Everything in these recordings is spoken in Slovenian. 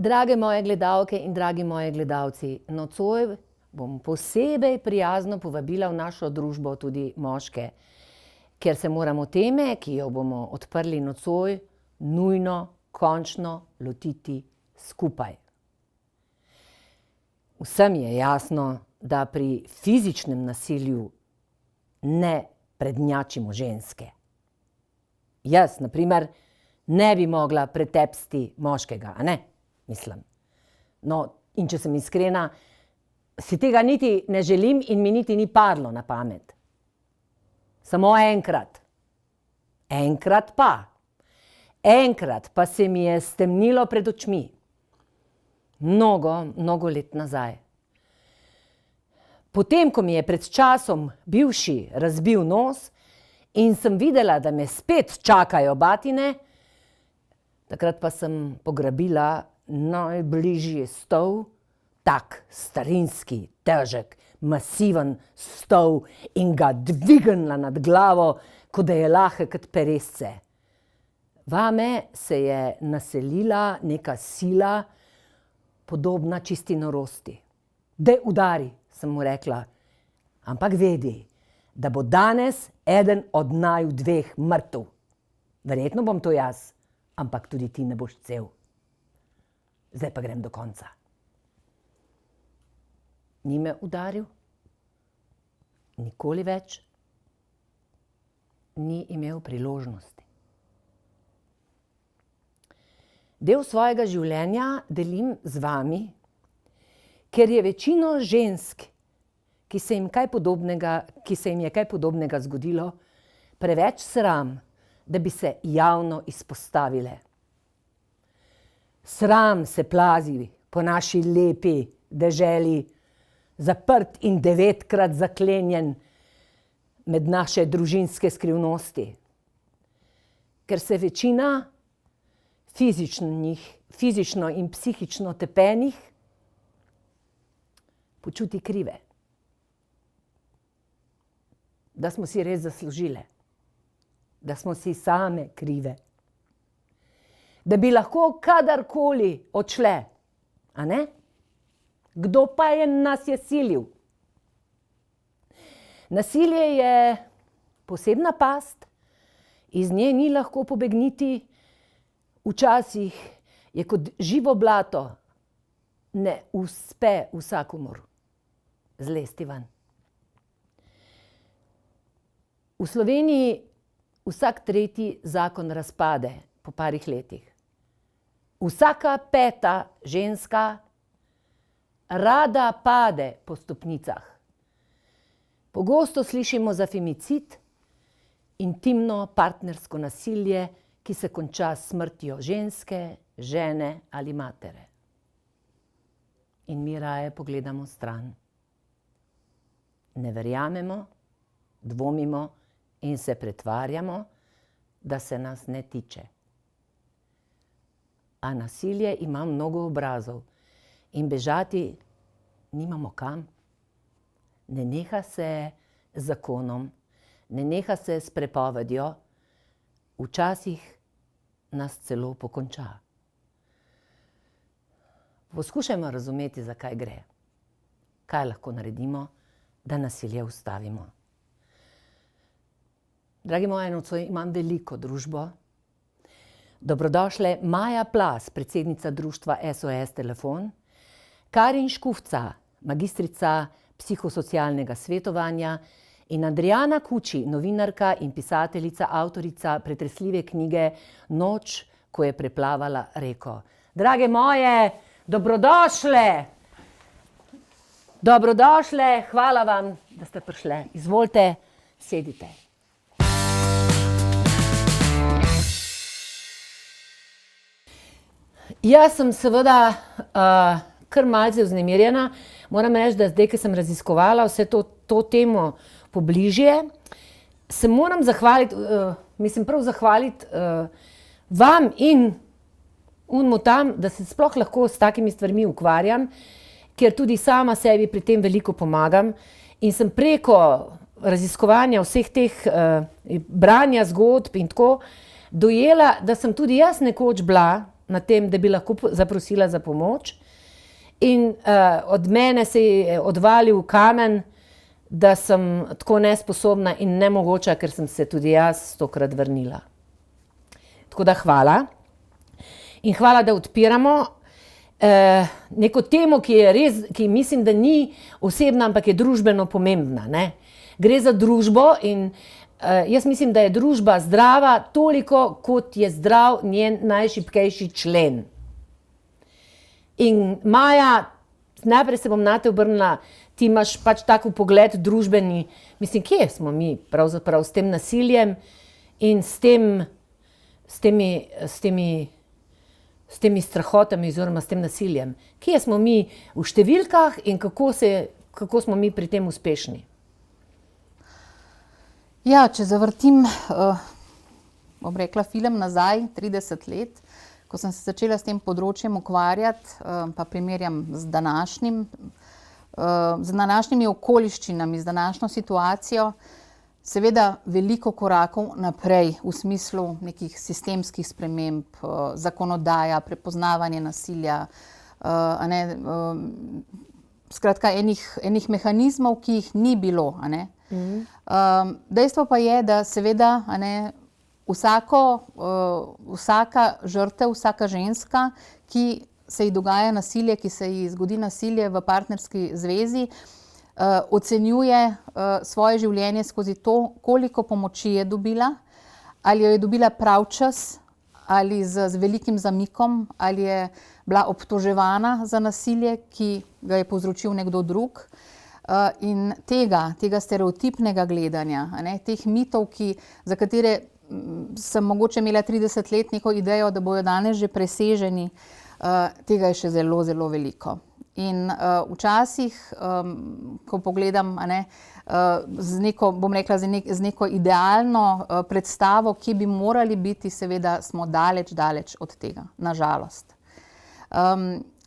Drage moje gledalke in dragi moji gledalci, nocoj bom posebej prijazno povabila v našo družbo tudi moške, ker se moramo teme, ki jo bomo odprli nocoj, nujno, končno lotiti skupaj. Vsem je jasno, da pri fizičnem nasilju ne prednjačimo ženske. Jaz, na primer, ne bi mogla pretepsti moškega, a ne? Mislim. No, in če sem iskrena, si tega niti ne želim in mi niti ni padlo na pamet. Samo enkrat. Enkrat pa. Enkrat pa se mi je stemnilo pred očmi. Mnogo let nazaj. Potem, ko mi je pred časom bivši razbil nos in sem videla, da me spet čakajo batine, takrat pa sem pograbila najbližji stol, tak starinski, težek, masiven stol in ga dvignila nad glavo, kot da je lahek kot peresce. Vame se je naselila neka sila, podobna čisti norosti. Daj udari, sem mu rekla, ampak vedi, da bo danes eden od naju dveh mrtev. Verjetno bom to jaz, ampak tudi ti ne boš cel. Zdaj pa grem do konca. Ni me udaril, nikoli več, ni imel priložnosti. Del svojega življenja delim z vami, ker je večino žensk, ki se jim je kaj podobnega zgodilo, preveč sram, da bi se javno izpostavile. Sram se plazi po naši lepi deželi, zaprt in 9-krat zaklenjen med naše družinske skrivnosti. Ker se večina fizično in psihično tepenih počuti krive. Da smo si res zaslužile. Da smo si same krive. Da bi lahko kadarkoli odšle, a ne? Kdo pa nas je silil? Nasilje je posebna past, iz nje ni lahko pobegniti, včasih je kot živo blato, ne uspe vsakomur zlesti ven. V Sloveniji vsak tretji zakon razpade po parih letih. Vsaka 5. ženska rada pade po stopnicah. Pogosto slišimo za femicid, intimno partnersko nasilje, ki se konča s smrtjo ženske, žene ali matere. In mi raje pogledamo stran. Ne verjamemo, dvomimo in se pretvarjamo, da se nas ne tiče. A nasilje ima mnogo obrazov in bežati nimamo kam. Ne neha se z zakonom, ne neha se s prepovedjo, včasih nas celo pokonča. Poskušajmo razumeti, za kaj gre. Kaj lahko naredimo, da nasilje ustavimo. Dragi moji, nocoj imam veliko družbo. Dobrodošle Maja Plas, predsednica društva SOS Telefon, Karin Škufca, magistrica psihosocialnega svetovanja in Adriana Kuči, novinarka in pisateljica, avtorica pretresljive knjige Noč, ko je preplavala reko. Drage moje, dobrodošle! Dobrodošle, hvala vam, da ste prišle. Izvolite, sedite. Jaz sem seveda kar malce vznemirjena. Moram reči, da zdaj, ko sem raziskovala vse to temo pobližje, se moram zahvaliti, prav zahvaliti vam in onmu tam, da se sploh lahko s takimi stvarmi ukvarjam, ker tudi sama sebi pri tem veliko pomagam in sem preko raziskovanja vseh teh branja zgodb in tako dojela, da sem tudi jaz nekoč bila na tem, da bi lahko zaprosila za pomoč. In od mene se je odvalil kamen, da sem tako nesposobna in nemogoča, ker sem se tudi jaz 100-krat vrnila. Tako da hvala. In hvala, da odpiramo neko temo, ki mislim, da ni osebna, ampak je družbeno pomembna, ne. Gre za družbo in jaz mislim, da je družba zdrava toliko, kot je zdrav njen najšibkejši člen. In Maja, najprej se bom nate obrnila, ti imaš pač tak pogled družbeni, mislim, kje smo mi pravzaprav s tem nasiljem in s temi strahotami oziroma s tem nasiljem. Kje smo mi v številkah in kako smo mi pri tem uspešni? Ja, če zavrtim, bom rekla, film nazaj, 30 let, ko sem se začela s tem področjem ukvarjati, pa primerjam z današnjimi okoliščinami, z današnjo situacijo, seveda veliko korakov naprej v smislu nekih sistemskih sprememb, zakonodaja, prepoznavanje nasilja, skratka enih mehanizmov, ki jih ni bilo, a ne. Dejstvo pa je, da seveda, a ne, vsaka žrtev, vsaka ženska, ki se ji dogaja nasilje, ki se ji zgodi nasilje v partnerski zvezi, ocenjuje svoje življenje skozi to, koliko pomoči je dobila, ali jo je dobila prav čas, ali z velikim zamikom, ali je bila obtoževana za nasilje, ki ga je povzročil nekdo drug. In tega stereotipnega gledanja, a ne, teh mitov, za katere sem mogoče imela 30 let neko idejo, da bojo danes že preseženi, tega je še zelo, zelo veliko. In včasih, ko pogledam, a ne, z neko, bom rekla, z neko idealno predstavo, ki bi morali biti, seveda smo daleč, daleč od tega, na žalost.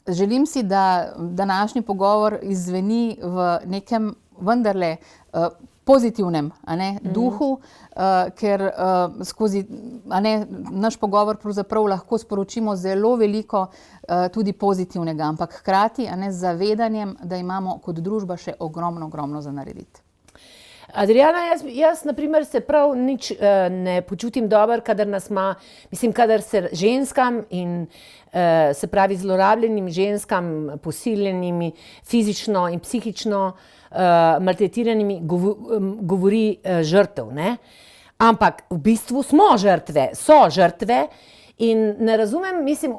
Želim si, da današnji pogovor izzveni v nekem vendarle pozitivnem, a ne, duhu, ker skozi, a ne, naš pogovor pravzaprav lahko sporočimo zelo veliko tudi pozitivnega, ampak hkrati, a ne, z zavedanjem, da imamo kot družba še ogromno za narediti. Adriana, jaz na primer se prav nič ne počutim dobro, kadar se ženskam in se pravi zlorabljenim ženskam, posiljenimi, fizično in psihično maltretiranimi govori žrtev, ne. Ampak v bistvu so žrtve in ne razumem, mislim,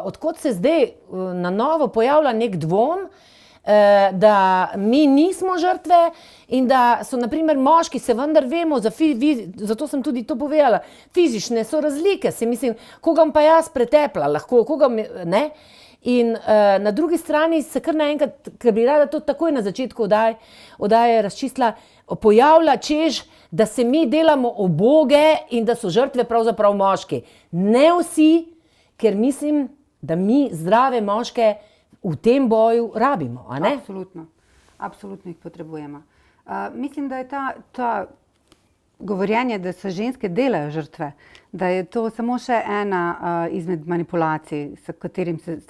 od kod se zdaj na novo pojavlja nek dvom, da mi nismo žrtve in da so na primer moški, se vendar vemo, zato sem tudi to povedala, fizične so razlike, se mislim, koga pa jaz pretepla, lahko, koga, ne. In na drugi strani se kar naenkrat, ker bi rada to takoj na začetku oddaje razčistila, pojavlja, češ, da se mi delamo uboge in da so žrtve pravzaprav moški. Ne vsi, ker mislim, da mi zdrave moške v tem boju rabimo, a ne? Absolutno jih potrebujemo. Mislim, da je ta govorjenje, da se ženske delajo žrtve, da je to samo še ena izmed manipulacij, s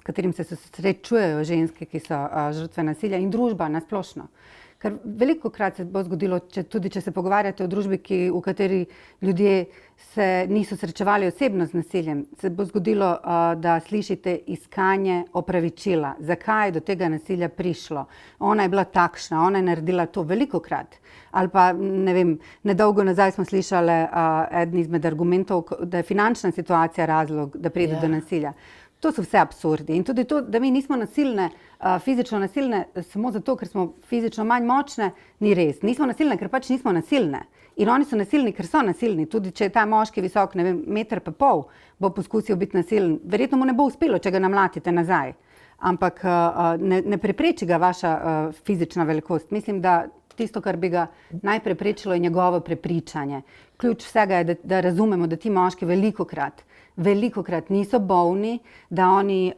katerim se srečujejo ženske, ki so žrtve nasilja in družba nasplošno. Ker velikokrat se bo zgodilo, tudi če se pogovarjate o družbi, v kateri ljudje se niso srečevali osebno z nasiljem, se bo zgodilo, da slišite iskanje opravičila, zakaj je do tega nasilja prišlo. Ona je bila takšna, ona je naredila to velikokrat. Ali pa, ne vem, nedolgo nazaj smo slišali eden izmed argumentov, da je finančna situacija razlog, da pride do nasilja. To so vse absurdi. In tudi to, da mi nismo nasilne, fizično nasilne, samo zato, ker smo fizično manj močne, ni res. Nismo nasilne, ker pač nismo nasilne. In oni so nasilni, ker so nasilni. Tudi če je ta moški visok, ne vem, 1,5 metra, bo poskusil biti nasilen. Verjetno mu ne bo uspelo, če ga namlatite nazaj. Ampak ne prepreči ga vaša fizična velikost. Mislim, da tisto, kar bi ga naj preprečilo, je njegovo prepričanje. Ključ vsega je, da razumemo, da ti moški velikokrat niso bolni, da oni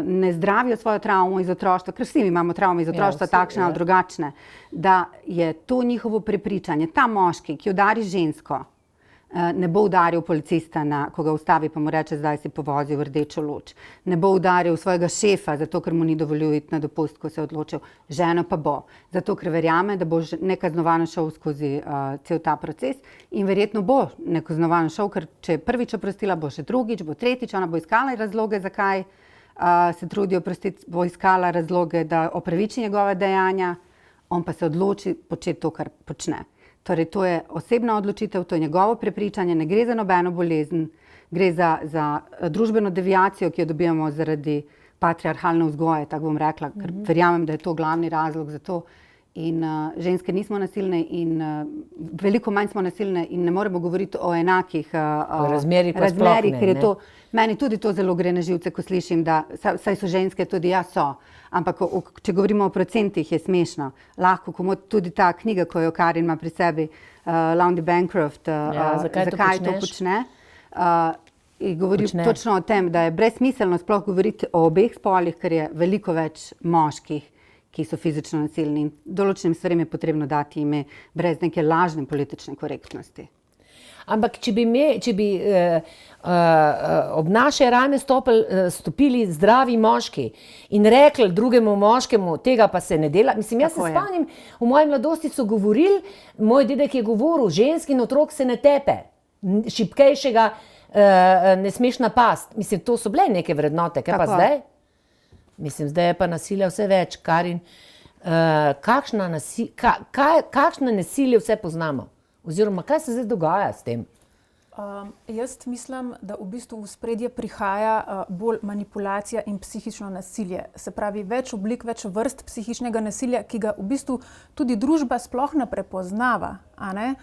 ne zdravijo svojo travmo iz otroštva, ker vsi imamo travme iz otroštva, takšne ali drugačne, da je to njihovo prepričanje. Ta moški, ki udari žensko, ne bo udaril policista, ko ga ustavi, pa mu reče, zdaj si povozil v rdečo luč. Ne bo udaril svojega šefa, zato ker mu ni dovolil iti na dopust, ko se je odločil. Ženo pa bo. Zato ker verjame, da bo nekaznovano šel skozi cel ta proces in verjetno bo nekaznovano šel, ker če je prvič oprostila, bo še drugič, bo tretjič, ona bo iskala razloge, zakaj se trudi oprostiti, bo iskala razloge, da opraviči njegove dejanja, on pa se odloči početi to, kar počne. Torej, to je osebna odločitev, to je njegovo prepričanje, ne gre za nobeno bolezen, gre za družbeno deviacijo, ki jo dobivamo zaradi patriarhalne vzgoje, tako bom rekla, ker verjamem, da je to glavni razlog za to. In ženske nismo nasilne in veliko manj smo nasilne in ne moremo govoriti o enakih razmerjih, ker je to, meni tudi to zelo gre na živce, ko slišim, da saj so ženske, tudi jaz so. Ampak če govorimo o procentih, je smešno. Lahko, tudi ta knjiga, ko jo Karin ima pri sebi, Laundi Bancroft, zakaj to počne, govori točno o tem, da je brezsmiselno sploh govoriti o obeh spolih, ker je veliko več moških, ki so fizično nasilni in določenim stvarem je potrebno dati ime brez neke lažne politične korektnosti. Ampak če bi ob naše rame stopili zdravi moški in rekli drugemu moškemu, tega pa se ne dela. Mislim, jaz se spomnim, v moji mladosti so govorili, moj dedek je govoril, ženski in otrok se ne tepe, šibkejšega ne smeš napasti. Mislim, to so bile neke vrednote, kaj pa zdaj? Mislim, zdaj je pa nasilja vse več. Karin, kakšno nasilje vse poznamo? Oziroma, kaj se zdaj dogaja s tem? Jaz mislim, da v bistvu v spredje prihaja bolj manipulacija in psihično nasilje. Se pravi, več oblik, več vrst psihičnega nasilja, ki ga v bistvu tudi družba sploh ne prepoznava. A ne?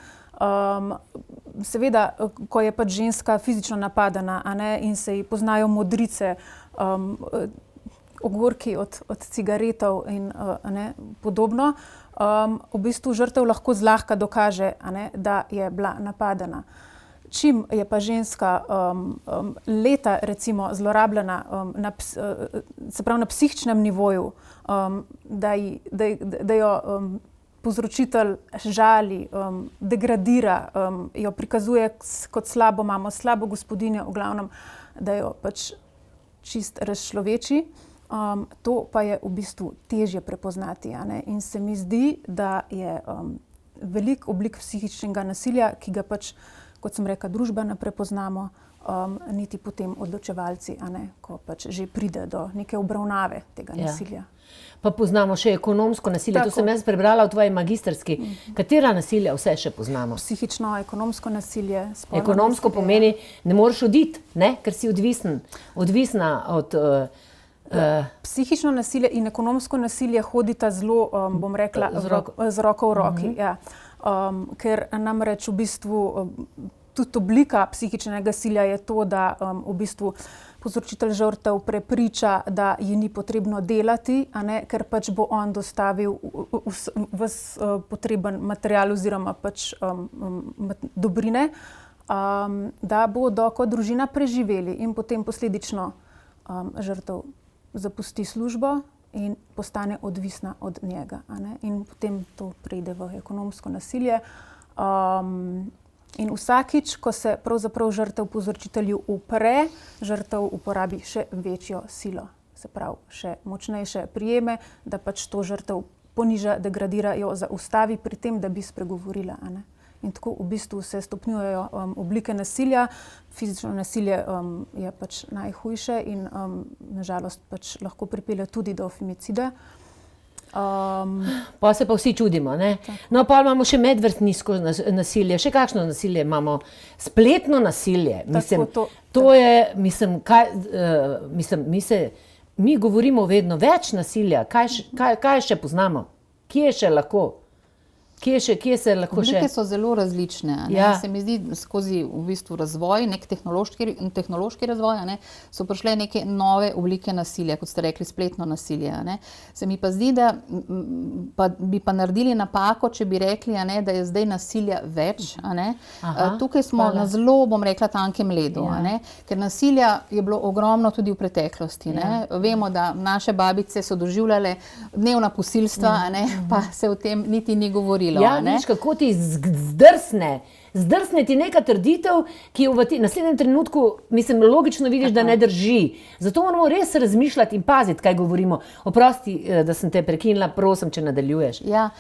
Seveda, ko je pač ženska fizično napadena, a ne? In se ji poznajo modrice, ogorki od cigaretov in podobno, v bistvu žrtev lahko zlahka dokaže, da je bila napadena. Čim je pa ženska leta recimo zlorabljena se pravi na psihičnem nivoju, da jo povzročitelj žali, degradira, jo prikazuje kot slabo mamo, slabo gospodinjo, v glavnem, da jo pač čist razčloveči. To pa je v bistvu težje prepoznati, in se mi zdi, da je velik oblik psihičnega nasilja, ki ga pač, kot sem rekla, družba ne prepoznamo, niti potem odločevalci, ko pač že pride do neke obravnave tega nasilja. Pa poznamo še ekonomsko nasilje, to sem jaz prebrala v tvoji magistrski. Katera nasilja vse še poznamo? Psihično, ekonomsko nasilje, spolno ekonomsko nasilje. Pomeni, ne moreš oditi, ker si odvisna od... Psihično nasilje in ekonomsko nasilje hodita zelo, bom rekla, z roko v roki. Ker namreč v bistvu tudi oblika psihičnega nasilja je to, da v bistvu povzročitelj žrtev prepriča, da ji ni potrebno delati, ker pač bo on dostavil ves potreben material oziroma pač dobrine, da bodo kot družina preživeli in potem posledično žrtev zapusti službo in postane odvisna od njega. In potem to preide v ekonomsko nasilje. In vsakič, ko se pravzaprav žrtev povzročitelju upre, žrtev uporabi še večjo silo. Se pravi, še močnejše prijeme, da pač to žrtev poniža, degradira, jo zaustavi pri tem, da bi spregovorila. In tako v bistvu se stopnjujejo oblike nasilja. Fizično nasilje je pač najhujše in nažalost pač lahko pripelje tudi do femicida. Pa se pa vsi čudimo, ne? No, pa imamo še medvrstniško nasilje. Še kakšno nasilje imamo? Spletno nasilje. Mislim, to je, mi govorimo vedno več nasilja. Kaj še poznamo? Kje še lahko? Kje se lahko še... Oblike so zelo različne. Se mi zdi, skozi v bistvu razvoj, nek tehnološki razvoj, so prišle neke nove oblike nasilja, kot ste rekli, spletno nasilje. Se mi pa zdi, da bi pa naredili napako, če bi rekli, da je zdaj nasilja več. Tukaj smo na zelo, bom rekla, tankem ledu. Ker nasilja je bilo ogromno tudi v preteklosti. Vemo, da naše babice so doživljale dnevna posilstva, pa se o tem niti ni govorilo. Ja, vidiš, kako ti zdrsne zdrsne ti neka trditev, ki jo v naslednjem trenutku, mislim, logično vidiš, da ne drži. Zato moramo res razmišljati in paziti, kaj govorimo. Oprosti, da sem te prekinila, prosim, če nadaljuješ. Ja,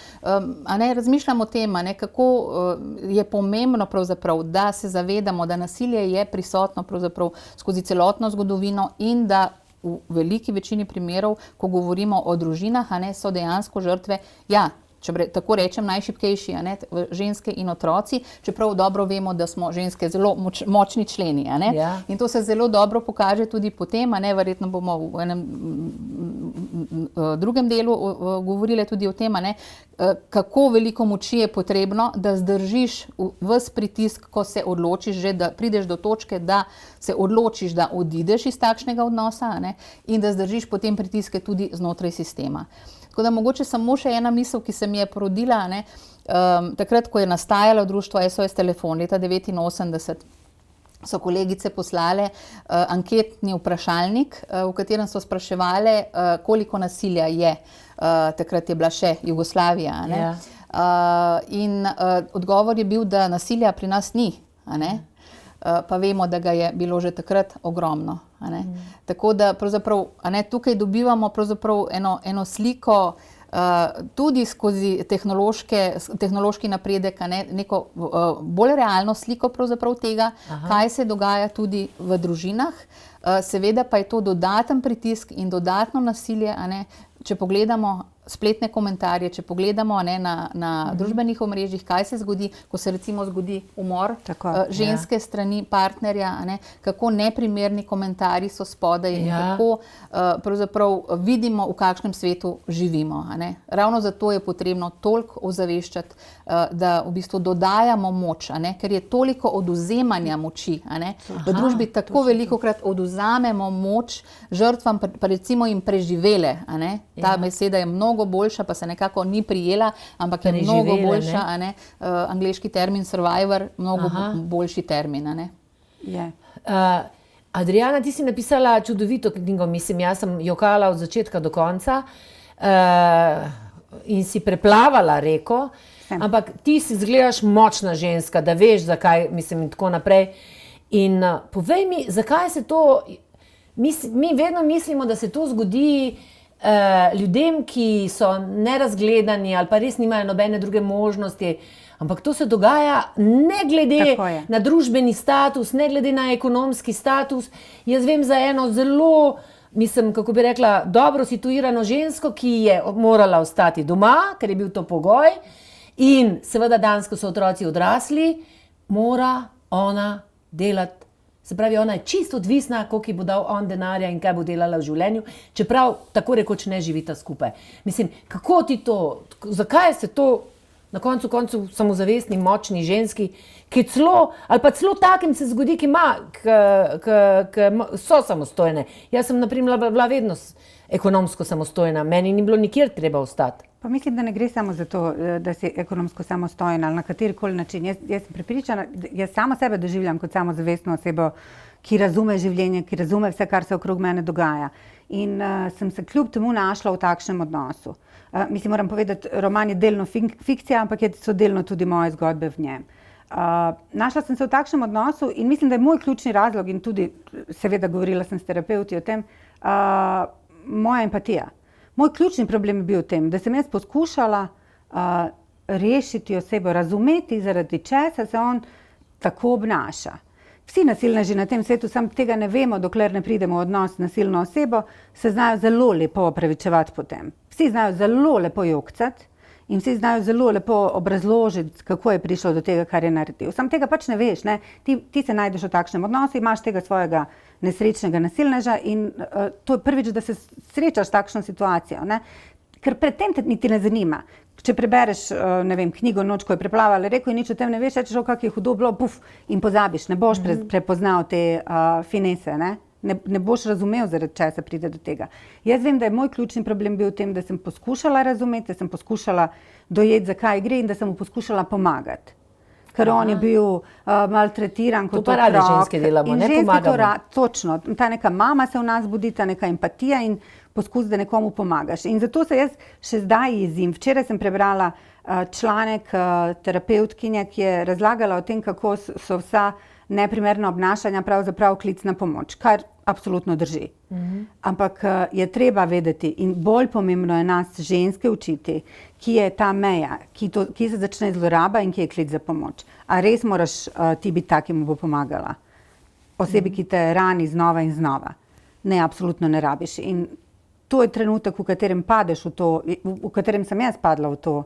razmišljam o tem, kako je pomembno pravzaprav, da se zavedamo, da nasilje je prisotno pravzaprav skozi celotno zgodovino in da v veliki večini primerov, ko govorimo o družinah, so dejansko žrtve, če tako rečem, najšibkejši, ženske in otroci, čeprav dobro vemo, da smo ženske zelo močni členi. In to se zelo dobro pokaže tudi potem, verjetno bomo v enem drugem delu govorili tudi o tem, kako veliko moči je potrebno, da zdržiš ves pritisk, ko se odločiš, že da prideš do točke, da se odločiš, da odideš iz takšnega odnosa, in da zdržiš potem pritiske tudi znotraj sistema. Tako da mogoče samo še ena misel, ki se mi je porodila, takrat, ko je nastajalo društvo SOS Telefon leta 1989, so kolegice poslale anketni vprašalnik, v katerem so spraševale, koliko nasilja je. Takrat je bila še Jugoslavija. In odgovor je bil, da nasilja pri nas ni. Pa vemo, da ga je bilo že takrat ogromno. Tako da pravzaprav, tukaj dobivamo pravzaprav eno sliko, tudi skozi tehnološki napredek, neko bolj realno sliko pravzaprav tega, kaj se dogaja tudi v družinah. Seveda pa je to dodaten pritisk in dodatno nasilje, če pogledamo spletne komentarje, če pogledamo na družbenih omrežjih, kaj se zgodi, ko se recimo zgodi umor ženske strani partnerja, kako neprimerni komentarji so spodaj in kako pravzaprav vidimo, v kakšnem svetu živimo. Ravno zato je potrebno toliko ozaveščati, da v bistvu dodajamo moč, ker je toliko odvzemanja moči. V družbi tako velikokrat odvzamemo moč žrtvam, pa recimo jim preživele. Ta beseda je mnogo boljša, pa se nekako ni prijela, ampak je mnogo boljša, angleški termin survivor, mnogo boljši termin. Adriana, ti si napisala čudovito knjigo, mislim, jaz sem jokala od začetka do konca in si preplavala reko, ampak ti si izgledaš močna ženska, da veš, zakaj, mislim, in tako naprej. In povej mi, zakaj se to, mi vedno mislimo, da se to zgodi ljudem, ki so nerazgledani ali pa res nimajo nobene druge možnosti, ampak to se dogaja ne glede na družbeni status, ne glede na ekonomski status. Jaz vem za eno zelo, mislim, kako bi rekla, dobro situirano žensko, ki je morala ostati doma, ker je bil to pogoj, in seveda danes, ko so otroci odrasli, mora ona delati. Se pravi, ona je čisto odvisna, koliko ji bo dal on denarja in kaj bo delala v življenju, čeprav tako rekoč ne živita skupaj. Mislim, kako ti to, zakaj se to na koncu samozavestni, močni ženski, ki celo, ali pa celo takim se zgodi, ki so samostojne. Jaz sem, na primer, bila vedno ekonomsko samostojna, meni ni bilo nikjer treba ostati. Pa mislim, da ne gre samo za to, da si ekonomsko samostojna ali na katerikoli način. Jaz sem prepričana, jaz sama sebe doživljam kot samozavestno osebo, ki razume življenje, ki razume vse, kar se okrog mene dogaja. In sem se kljub temu našla v takšnem odnosu. Mislim, moram povedati, roman je delno fikcija, ampak so delno tudi moje zgodbe v njem. Našla sem se v takšnem odnosu in mislim, da je moj ključni razlog, in tudi seveda govorila sem s terapevti o tem, moja empatija. Moj ključni problem je bil v tem, da sem jaz poskušala rešiti osebo, razumeti, zaradi česa se on tako obnaša. Vsi nasilneži na tem svetu, sam tega ne vemo, dokler ne pridemo v odnos z nasilno osebo, se znajo zelo lepo opravičevati potem. Vsi znajo zelo lepo jokcati in vsi znajo zelo lepo obrazložiti, kako je prišlo do tega, kar je naredil. Sam tega pač ne veš, ne? Ti se najdeš v takšnem odnosu, imaš tega svojega nesrečnega nasilneža in to je prvič, da se srečaš s takšno situacijo, ne? Ker predtem te niti ne zanima. Če prebereš, ne vem, knjigo Noč, ko je preplavala reko in nič o tem ne veš, rečeš, kako je hudo bilo, puf, in pozabiš, ne boš prepoznal te finese, ne? Ne boš razumel, zaradi česa pride do tega. Jaz vem, da je moj ključni problem bil v tem, da sem poskušala razumeti, da sem poskušala dojeti, zakaj gre in da sem mu poskušala pomagati. Ker on je bil maltretiran kot otrok. To pa rade ženske delamo, ne pomagamo. Točno, ta neka mama se v nas budi, ta neka empatija in poskus, da nekomu pomagaš. In zato se jaz še zdaj jezim. Včeraj sem prebrala članek terapevtkinje, ki je razlagala o tem, kako so vsa neprimerna obnašanja pravzaprav klic na pomoč, kar absolutno drži. Ampak je treba vedeti in bolj pomembno je nas ženske učiti, ki je ta meja, ki se začne zloraba in ki je klic za pomoč. A res moraš ti biti ta, ki mu bo pomagala? Osebi, ki te rani znova in znova. Ne, absolutno ne rabiš. In to je trenutek, v katerem padeš v to, v katerem sem jaz padla v to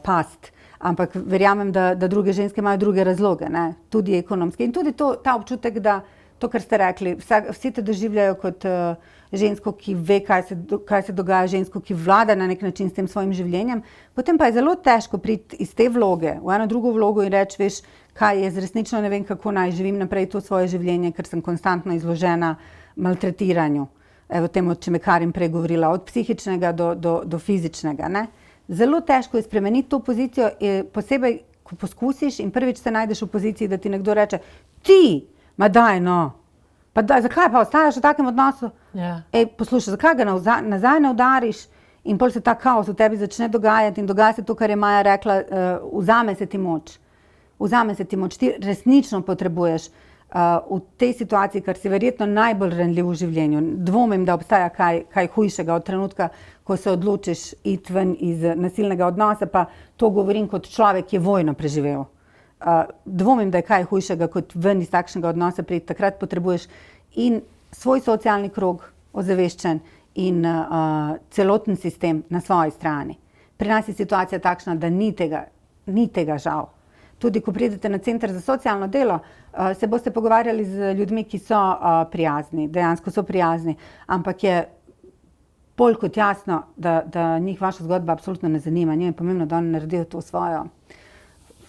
past. Ampak verjamem, da druge ženske imajo druge razloge, ne? Tudi ekonomske. In tudi ta občutek, da to, kar ste rekli, vsi te doživljajo kot žensko, ki ve, kaj se dogaja, žensko, ki vlada na nek način s tem svojim življenjem. Potem pa je zelo težko priti iz te vloge v eno drugo vlogo in reči, veš, kaj jaz resnično ne vem, kako naj živim naprej to svoje življenje, ker sem konstantno izložena maltretiranju. Evo temu, če me Karin prej govorila, od psihičnega do fizičnega, ne? Zelo težko je spremeniti to pozicijo, posebej, ko poskusiš in prvič se najdeš v poziciji, da ti nekdo reče, ti, ma daj no, pa daj, zakaj pa ostajaš v takem odnosu? Ja. Poslušaj, zakaj ga nazaj ne udariš? In potem se ta kaos v tebi začne dogajati in dogaja se to, kar je Maja rekla, vzame se ti moč. Vzame se ti moč, ti resnično potrebuješ v tej situaciji, kar si verjetno najbolj ranljiv v življenju. Dvomim, da obstaja kaj hujšega od trenutka, ko se odločiš iti ven iz nasilnega odnosa, pa to govorim kot človek, ki je vojno preživel. Dvomim, da je kaj hujšega, kot ven iz takšnega odnosa priti. Takrat potrebuješ in svoj socialni krog ozaveščen in celoten sistem na svoji strani. Pri nas je situacija takšna, da ni tega žal. Tudi ko pridete na center za socialno delo, se boste pogovarjali z ljudmi, ki so prijazni, dejansko so prijazni, ampak je bolj kot jasno, da njih vaša zgodba absolutno ne zanima. Njim je pomembno, da oni naredijo to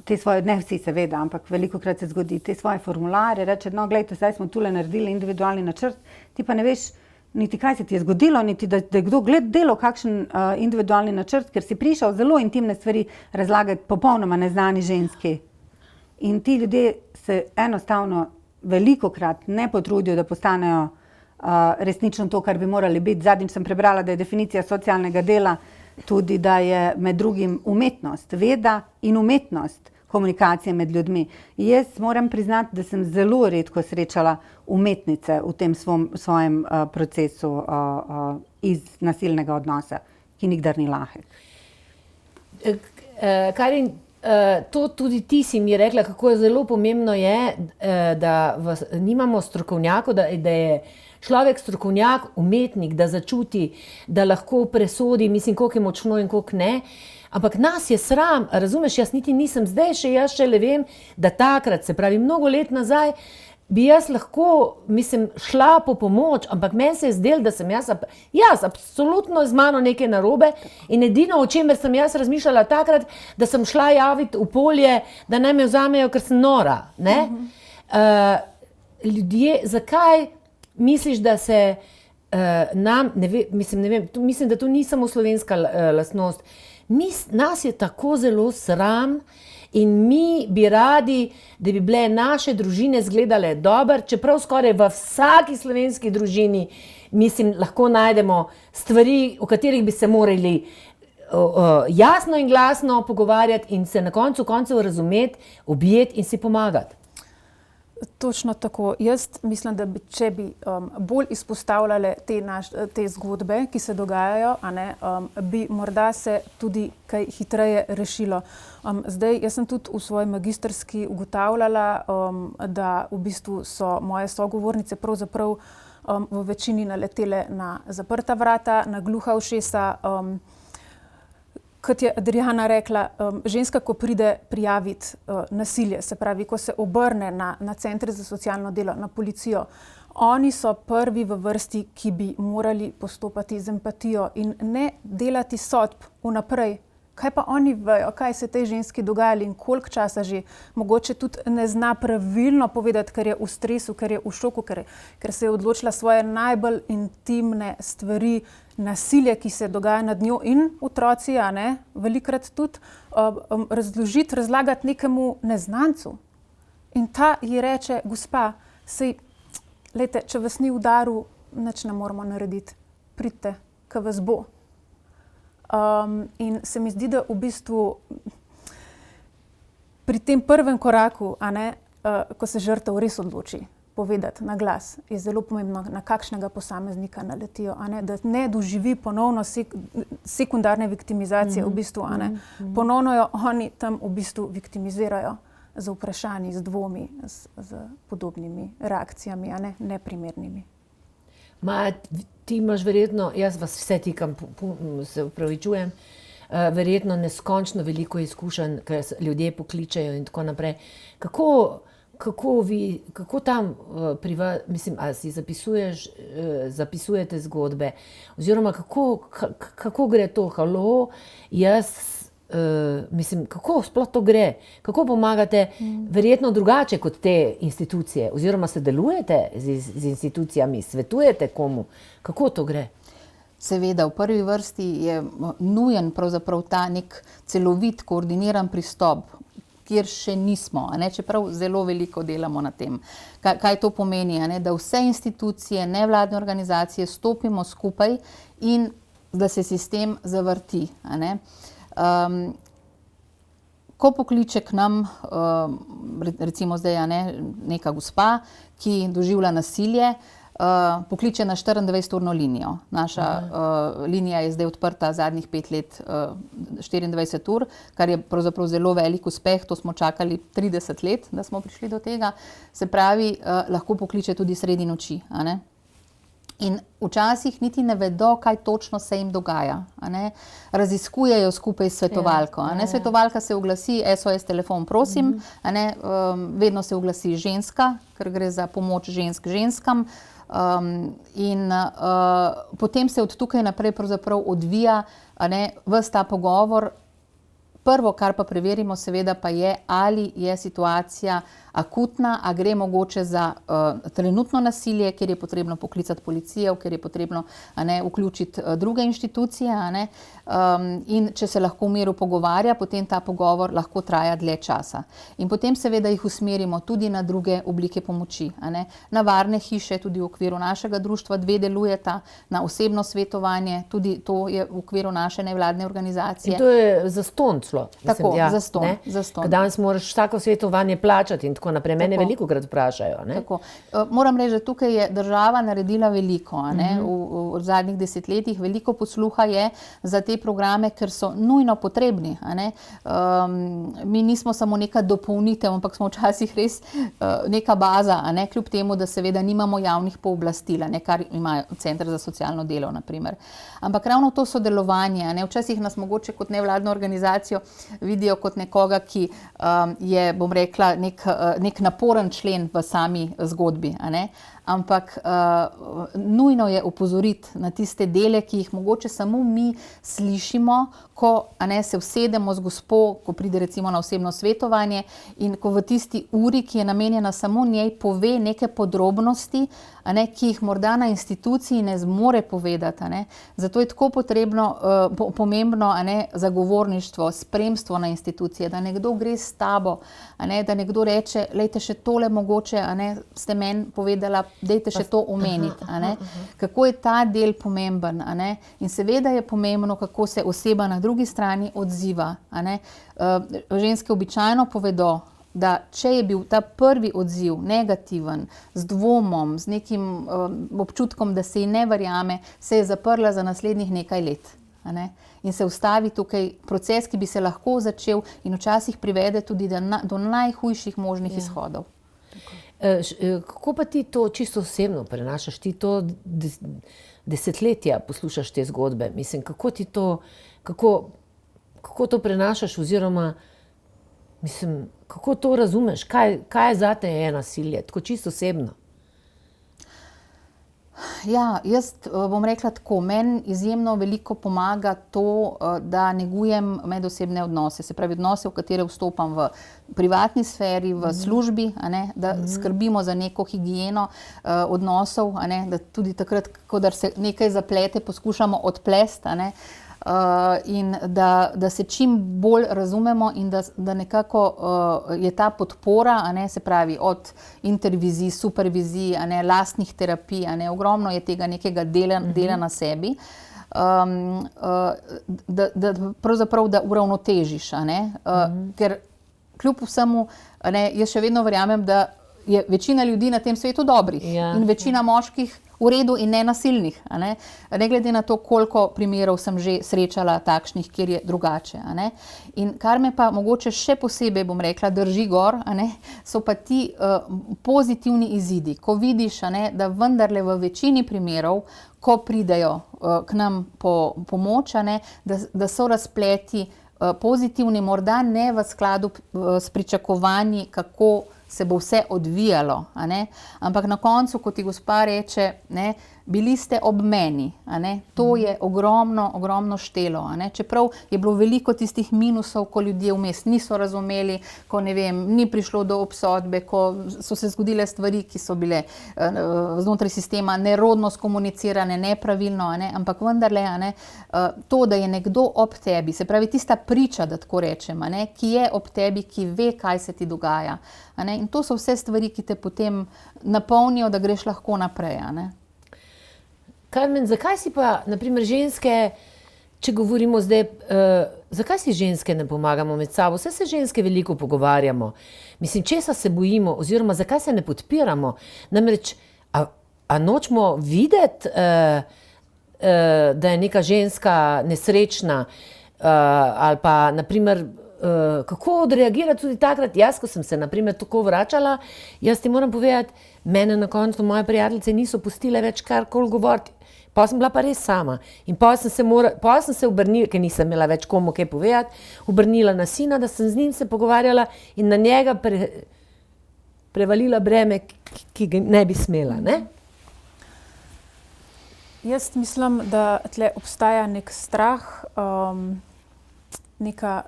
te svoje, ne vsi seveda, ampak velikokrat se zgodi, te svoje formulare, reče, no, glejte, zdaj smo tule naredili individualni načrt, ti pa ne veš niti kaj se ti je zgodilo, niti da je kdo delal kakšen individualni načrt, ker si prišel zelo intimne stvari razlagati popolnoma neznani ženski. In ti ljudje se enostavno velikokrat ne potrudijo, da postanejo resnično to, kar bi morali biti. Zadnjič sem prebrala, da je definicija socialnega dela tudi, da je med drugim umetnost, veda in umetnost komunikacije med ljudmi. Jaz moram priznati, da sem zelo redko srečala umetnice v tem svojem procesu iz nasilnega odnosa, ki nikdar ni lahek. Karin, to tudi ti si mi rekla, kako zelo pomembno je, da nimamo strokovnjakov, da je človek strokovnjak, umetnik, da začuti, da lahko presodi, mislim, koliko je močno in koliko ne. Ampak nas je sram, razumeš, jaz niti nisem zdaj jaz še le vem, da takrat, se pravi mnogo let nazaj, bi jaz lahko, mislim, šla po pomoč, ampak meni se je zdelo, da sem jaz absolutno z mano nekaj narobe in edino, o čemer sem jaz razmišljala takrat, da sem šla javiti v polje, da naj me vzamejo, ker sem nora, ne? Ljudje, zakaj misliš, da se nam, mislim, da to ni samo slovenska lastnost, nas je tako zelo sram in mi bi radi, da bi bile naše družine izgledale dobro, čeprav skoraj v vsaki slovenski družini, mislim, lahko najdemo stvari, o katerih bi se morali jasno in glasno pogovarjati in se na koncu koncev razumeti, objeti in si pomagati. Točno tako. Jaz mislim, da če bi bolj izpostavljale te zgodbe, ki se dogajajo, bi morda se tudi kaj hitreje rešilo. Zdaj, jaz sem tudi v svoji magistrski ugotavljala, da v bistvu so moje sogovornice pravzaprav v večini naletele na zaprta vrata, na gluha ušesa. Kot je Adriana rekla, ženska, ko pride prijaviti nasilje, se pravi, ko se obrne na centre za socialno delo, na policijo, oni so prvi v vrsti, ki bi morali postopati z empatijo in ne delati sodb vnaprej. Kaj pa oni vejo, kaj se tej ženski dogajali in koliko časa že, mogoče tudi ne zna pravilno povedati, ker je v stresu, ker je v šoku, ker se je odločila svoje najbolj intimne stvari, nasilje, ki se dogaja nad njo in otroci, velikokrat tudi razložiti, razlagati nekemu neznancu. In ta ji reče, gospa, glejte, če vas ni udaril, nič ne moramo narediti, pridite, ko vas bo. In se mi zdi, da v bistvu pri tem prvem koraku, ko se žrtev res odloči povedati na glas, je zelo pomembno, na kakšnega posameznika naletijo, da ne doživi ponovno sekundarne viktimizacije v bistvu, Ponovno jo oni tam v bistvu viktimizirajo z vprašanji, z dvomi, z podobnimi reakcijami, neprimernimi. Maja, ti imaš verjetno, jaz vas vse tikam, se upravičujem, verjetno neskončno veliko izkušenj, ker ljudje pokličejo in tako naprej. Kako tam pri vas, mislim, ali si zapisujete zgodbe, oziroma kako gre to, halo, jaz, mislim, kako sploh to gre, kako pomagate, verjetno drugače kot te institucije, oziroma se delujete z institucijami, svetujete komu, kako to gre? Seveda, v prvi vrsti je nujen pravzaprav ta nek celovit, koordiniran pristop, kjer še nismo, čeprav zelo veliko delamo na tem. Kaj to pomeni? Da vse institucije, nevladne organizacije stopimo skupaj in da se sistem zavrti. Ko pokliče k nam, recimo zdaj neka gospa, ki doživlja nasilje, pokliče na 24-urno linijo. Naša linija je zdaj odprta zadnjih 5 let, 24 ur, kar je pravzaprav zelo velik uspeh. To smo čakali 30 let, da smo prišli do tega. Se pravi, lahko pokliče tudi sredi noči. In včasih niti ne vedo, kaj točno se jim dogaja. Raziskujejo skupaj s svetovalko. Svetovalka se oglasi, SOS telefon, prosim. Vedno se oglasi ženska, ker gre za pomoč ženskam. In potem se od tukaj naprej pravzaprav odvija ves ta pogovor. Prvo, kar pa preverimo seveda pa je, ali je situacija akutna, a gre mogoče za trenutno nasilje, kjer je potrebno poklicati policijo, kjer je potrebno vključiti druge inštitucije. In če se lahko v miru pogovarja, potem ta pogovor lahko traja dlje časa. In potem seveda jih usmerimo tudi na druge oblike pomoči. Na varne hiše, tudi v okviru našega društva 2 delujeta, na osebno svetovanje, tudi to je v okviru naše nevladne organizacije. In to je zastonj celo. Tako, zastonj. Danes moraš vsako svetovanje plačati in tako naprej. Mene velikokrat vprašajo. Moram reči, da tukaj je država naredila veliko. V zadnjih desetletjih veliko posluha je za te programe, ker so nujno potrebni. Mi nismo samo neka dopolnitev, ampak smo včasih res neka baza, kljub temu, da seveda nimamo javnih pooblastil, kar ima Center za socialno delo, na primer. Ampak ravno to sodelovanje, včasih nas mogoče kot nevladno organizacijo vidijo kot nekoga, ki je, bom rekla, nek naporen člen v sami zgodbi. Ampak nujno je opozoriti na tiste dele, ki jih mogoče samo mi slišimo, ko se usedemo z gospo, ko pride recimo na osebno svetovanje in ko v tisti uri, ki je namenjena samo njej, pove neke podrobnosti, ki jih morda na instituciji ne zmore povedati. Zato je tako pomembno zagovorništvo, spremstvo na institucije, da nekdo gre s tabo, da nekdo reče, lejte, še tole mogoče, ste meni povedala, dajte še to omeniti. Kako je ta del pomemben. In seveda je pomembno, kako se oseba na drugi strani odziva. Ženske običajno povedo, da če je bil ta prvi odziv negativen, z dvomom, z nekim občutkom, da se ji ne verjame, se je zaprla za naslednjih nekaj let. In se ustavi tukaj proces, ki bi se lahko začel in včasih privede tudi do najhujših možnih izhodov. Kako pa ti to čisto osebno prenašaš? Ti to desetletja poslušaš te zgodbe. Mislim, kako to prenašaš oziroma mislim, kako to razumeš? Kaj zate je nasilje? Tako čisto osebno. Ja, jaz bom rekla tako, meni izjemno veliko pomaga to, da negujem medosebne odnose, se pravi odnose, v katere vstopam v privatni sferi, v službi, da skrbimo za neko higieno odnosov, da tudi takrat, ko se nekaj zaplete, poskušamo odplesti, in da se čim bolj razumemo in da nekako je ta podpora, se pravi od intervizij, supervizij, lastnih terapij, ogromno je tega nekega dela na sebi. pravzaprav da uravnotežiš, a ne, ker kljub vsemu, a ne, jaz še vedno verjamem, da je večina ljudi na tem svetu dobrih in večina moških v redu in nenasilnih, a ne. Ne glede na to, koliko primerov sem že srečala takšnih, kjer je drugače, a ne. In kar me pa mogoče še posebej, bom rekla, drži gor, a ne, so pa ti pozitivni izidi, ko vidiš, a ne, da vendarle v večini primerov, ko pridejo k nam po pomoč, a ne, da so razpleti pozitivni, morda ne v skladu s pričakovanji, kako se bo vse odvijalo, a ne? Ampak na koncu, kot ti gospa reče, ne, bili ste ob meni, a ne? To je ogromno štelo, a ne? Čeprav je bilo veliko tistih minusov, ko ljudje vmes niso razumeli, ko ne vem, ni prišlo do obsodbe, ko so se zgodile stvari, ki so bile znotraj sistema nerodno skomunicirane, nepravilno, a ne? Ampak vendarle, a ne, to, da je nekdo ob tebi, se pravi tista priča, da tako rečem, a ne, ki je ob tebi, ki ve, kaj se ti dogaja, a ne? In to so vse stvari, ki te potem napolnijo, da greš lahko naprej, a ne. Karmen, zakaj si pa, naprimer, ženske, če govorimo zdaj, zakaj si ženske ne pomagamo med sabo? Vse se ženske veliko pogovarjamo. Mislim, česa se bojimo, oziroma zakaj se ne podpiramo? Namreč, a nočemo videti, da je neka ženska nesrečna, ali pa, naprimer, kako odreagirati tudi takrat. Jaz, ko sem se naprimer tako vračala, jaz ti moram povedati, mene na koncu moje prijateljice niso pustile več karkoli govoriti. Pa sem bila pa res sama. In pa sem se obrnila, ker nisem imela več komu kaj povedati, obrnila na sina, da sem z njim se pogovarjala in na njega prevalila breme, ki ga ne bi smela, ne? Jaz mislim, da tle obstaja nek strah, neka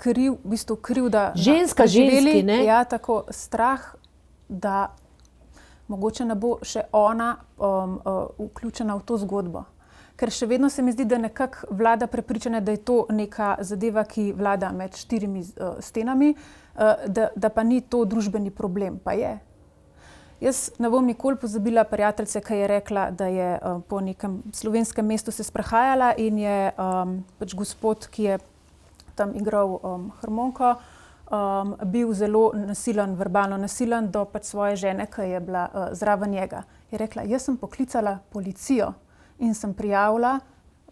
krivda. Ženska ženski, ne? Ja, tako strah, da mogoče ne bo še ona vključena v to zgodbo. Ker še vedno se mi zdi, da nekako vlada prepričanje, da je to neka zadeva, ki vlada med 4 stenami, da pa ni to družbeni problem, pa je. Jaz ne bom nikoli pozabila prijateljice, ki je rekla, da je po nekem slovenskem mestu se sprehajala in je pač gospod, ki je tam igral harmoniko, bil zelo nasilen, verbalno nasilen do pač svoje žene, ki je bila zraven njega. Je rekla, jaz sem poklicala policijo in sem prijavila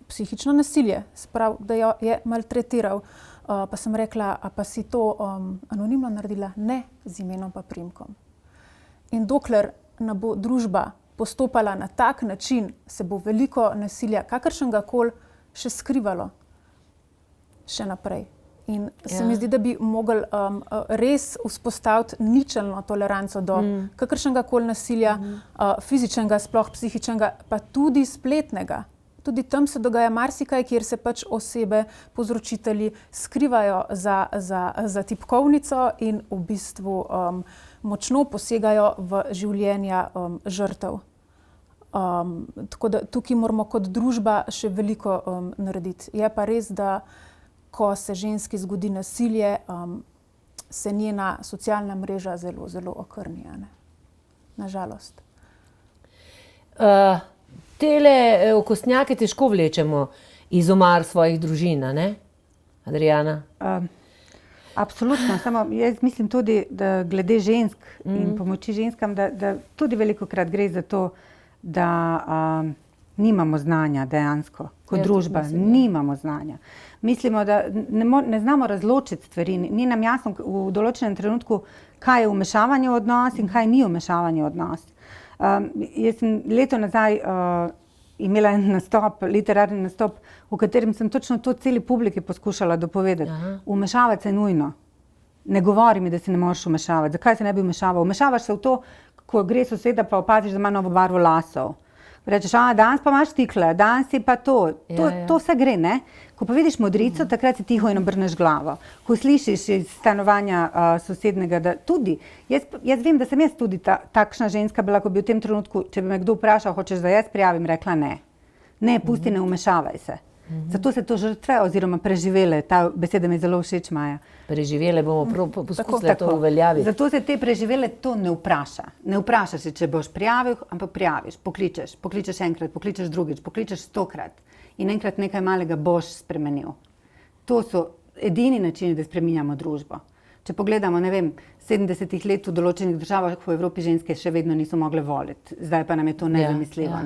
psihično nasilje, sprav, da jo je maltretiral. Pa sem rekla, a pa si to anonimno naredila? Ne, z imenom pa priimkom. In dokler ne bo družba postopala na tak način, se bo veliko nasilja, kakršnega koli, še skrivalo še naprej. In se mi zdi, da bi mogli res vzpostaviti ničelno toleranco do kakršnega koli nasilja, fizičnega, sploh psihičnega, pa tudi spletnega. Tudi tam se dogaja marsikaj, kjer se pač osebe, povzročitelji skrivajo za tipkovnico in v bistvu močno posegajo v življenja žrtev. Tako da tukaj moramo kot družba še veliko narediti. Je pa res, da ko se ženski zgodi nasilje, se njena socialna mreža zelo, zelo okrni, nažalost. Tele okostnjake težko vlečemo iz omar svojih družin, ne? Adriana? Absolutno, samo jaz mislim tudi, da glede žensk in pomoči ženskam, da tudi velikokrat gre za to, da nimamo znanja dejansko, kot družba, nimamo znanja. Mislimo, da ne znamo razločiti stvari, ni nam jasno v določenem trenutku, kaj je vmešavanje v odnos in kaj ni vmešavanje v odnos. Jaz sem leto nazaj imela en nastop, literarni nastop, v katerem sem točno to celi publiki poskušala dopovedati. Vmešavati se nujno. Ne govori mi, da se ne moreš vmešavati. Zakaj se ne bi vmešaval? Vmešavaš se v to, ko gre soseda pa opaziš, da ima novo barvo lasov. Rečeš, danes pa imaš stikle, danes si pa to. To vse gre, ne? Ko pa vidiš modrico, takrat si tiho in obrneš glavo. Ko slišiš iz stanovanja sosednega, da tudi, jaz vem, da sem jaz tudi takšna ženska bila, ko bi v tem trenutku, če bi me kdo vprašal, hočeš, da jaz prijavim, rekla ne. Ne, pusti, ne vmešavaj se. Zato se to žrtve oziroma preživele, ta beseda mi je zelo všeč, Maja. Preživele bomo poskusili to uveljaviti. Zato se te preživele to ne vpraša. Ne vprašaš se, če boš prijavil, ampak prijaviš, pokličeš enkrat, pokličeš drugič, pokličeš 100-krat in enkrat nekaj malega boš spremenil. To so edini načini, da spreminjamo družbo. Če pogledamo, ne vem, 70 let v določenih državah v Evropi ženske še vedno niso mogle voliti. Zdaj pa nam je to nezamisljivo.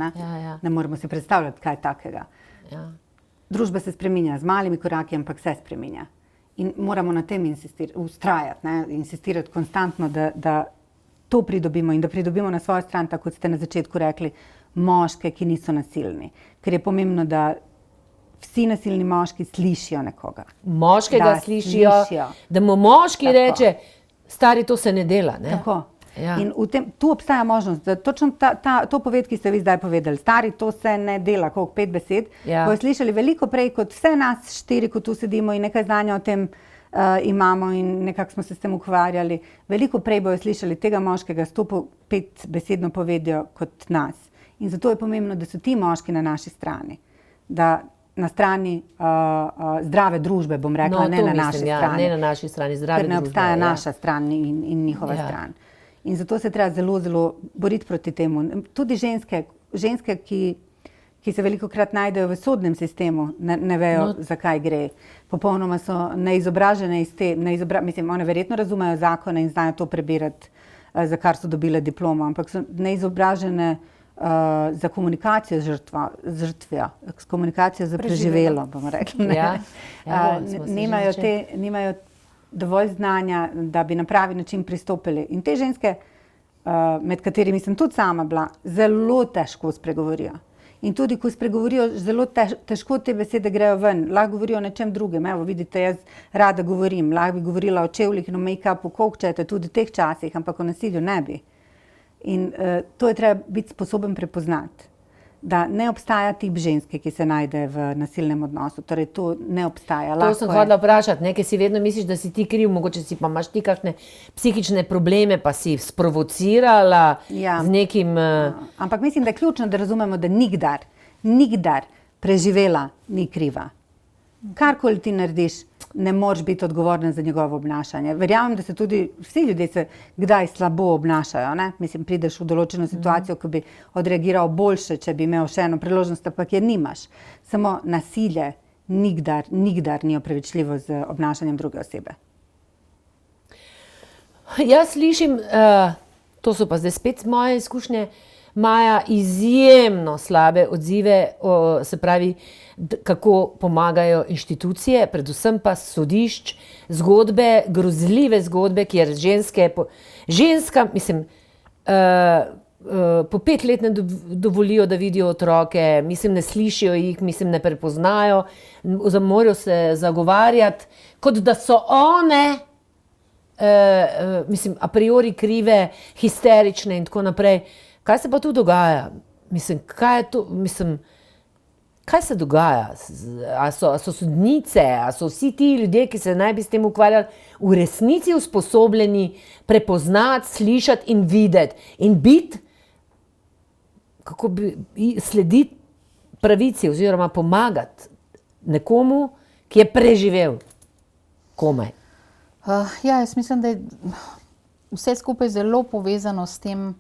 Ne moremo si predstavljati, kaj takega. Ja. Družba se spreminja z malimi koraki, ampak se spreminja. In moramo na tem ustrajati, insistirati konstantno, da to pridobimo in da pridobimo na svojo stran, tako kot ste na začetku rekli, moške, ki niso nasilni. Ker je pomembno, da vsi nasilni moški slišijo nekoga. Moškega slišijo, da mu moški reče, stari, to se ne dela. Ne? Tako. Ja. In tu obstaja možnost, da točno to poved, ki ste vi zdaj povedali, stari, to se ne dela, koliko 5 besed, bojo slišali veliko prej kot vse nas 4, ko tu sedimo in nekaj znanja o tem imamo in nekako smo se s tem ukvarjali. Veliko prej bojo slišali tega moškega s to 5 besedno povedjo kot nas. In zato je pomembno, da so ti moški na naši strani. Da na strani zdrave družbe, bom rekla, ne na naši strani. Ne na naši strani, zdrave družbe. Ker ne obstaja naša stran in njihova stran. In zato se treba zelo, zelo boriti proti temu. Tudi ženske, ki se velikokrat najdejo v sodnem sistemu, ne vejo, zakaj gre. Popolnoma so neizobražene mislim, one verjetno razumejo zakone in znajo to prebirati, za kar so dobile diplomo, ampak so neizobražene za komunikacijo z žrtvijo, s komunikacijo za preživelo, bomo rekli. Nimajo dovolj znanja, da bi na pravi način pristopili. In te ženske, med katerimi sem tudi sama bila, zelo težko spregovorijo. In tudi, ko spregovorijo, zelo težko te besede grejo ven. Lahko govorijo o nečem drugem. Evo, vidite, jaz rada govorim. Lahko bi govorila o čevljih in o make-upu, koliko čete, tudi v teh časih, ampak o nasilju ne bi. In to je treba biti sposoben prepoznati. Da ne obstaja tip ženske, ki se najde v nasilnem odnosu. Torej, to ne obstaja. To sem hodila vprašati, ker si vedno misliš, da si ti kriv, mogoče si pa imaš ti kakšne psihične probleme, pa si sprovocirala z nekim... Ampak mislim, da je ključno, da razumemo, da nikdar preživela ni kriva. Karkoli ti narediš, ne moreš biti odgovoren za njegovo obnašanje. Verjamem, da se tudi vsi ljudje se kdaj slabo obnašajo. Ne? Mislim, prideš v določeno situacijo, ko bi odreagiral boljše, če bi imel še eno priložnost, ampak je nimaš. Samo nasilje nikdar ni opravičljivo z obnašanjem druge osebe. Jaz slišim, to so pa zdaj spet moje izkušnje, Maja, izjemno slabe odzive, se pravi, kako pomagajo inštitucije, predvsem pa sodišč, zgodbe, grozljive zgodbe, kjer ženska, mislim, po 5 let ne dovolijo, da vidijo otroke, mislim, ne slišijo jih, mislim, ne prepoznajo, morajo se zagovarjati, kot da so one, mislim, a priori krive, histerične in tako naprej. Kaj se pa tu dogaja? Mislim, kaj je to, mislim, kaj se dogaja? A so sodnice, a so vsi ti ljudje, ki se naj bi s tem ukvarjali, v resnici usposobljeni prepoznati, slišati in videti in biti, kako bi slediti pravici oziroma pomagati nekomu, ki je preživel komaj? Jaz mislim, da je vse skupaj zelo povezano s tem,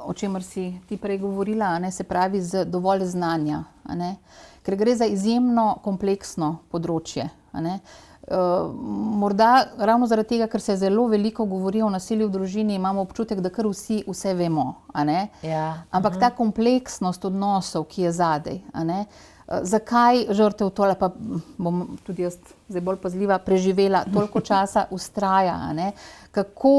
o čemer si ti prej govorila, se pravi z dovolj znanja. Ker gre za izjemno kompleksno področje. Morda ravno zaradi tega, ker se zelo veliko govori o nasilju v družini, imamo občutek, da kar vsi vse vemo. Ampak ta kompleksnost odnosov, ki je zadej, zakaj žrtev tole, pa bom tudi jaz zdaj bolj pazljiva, preživela toliko časa, vztraja, kako,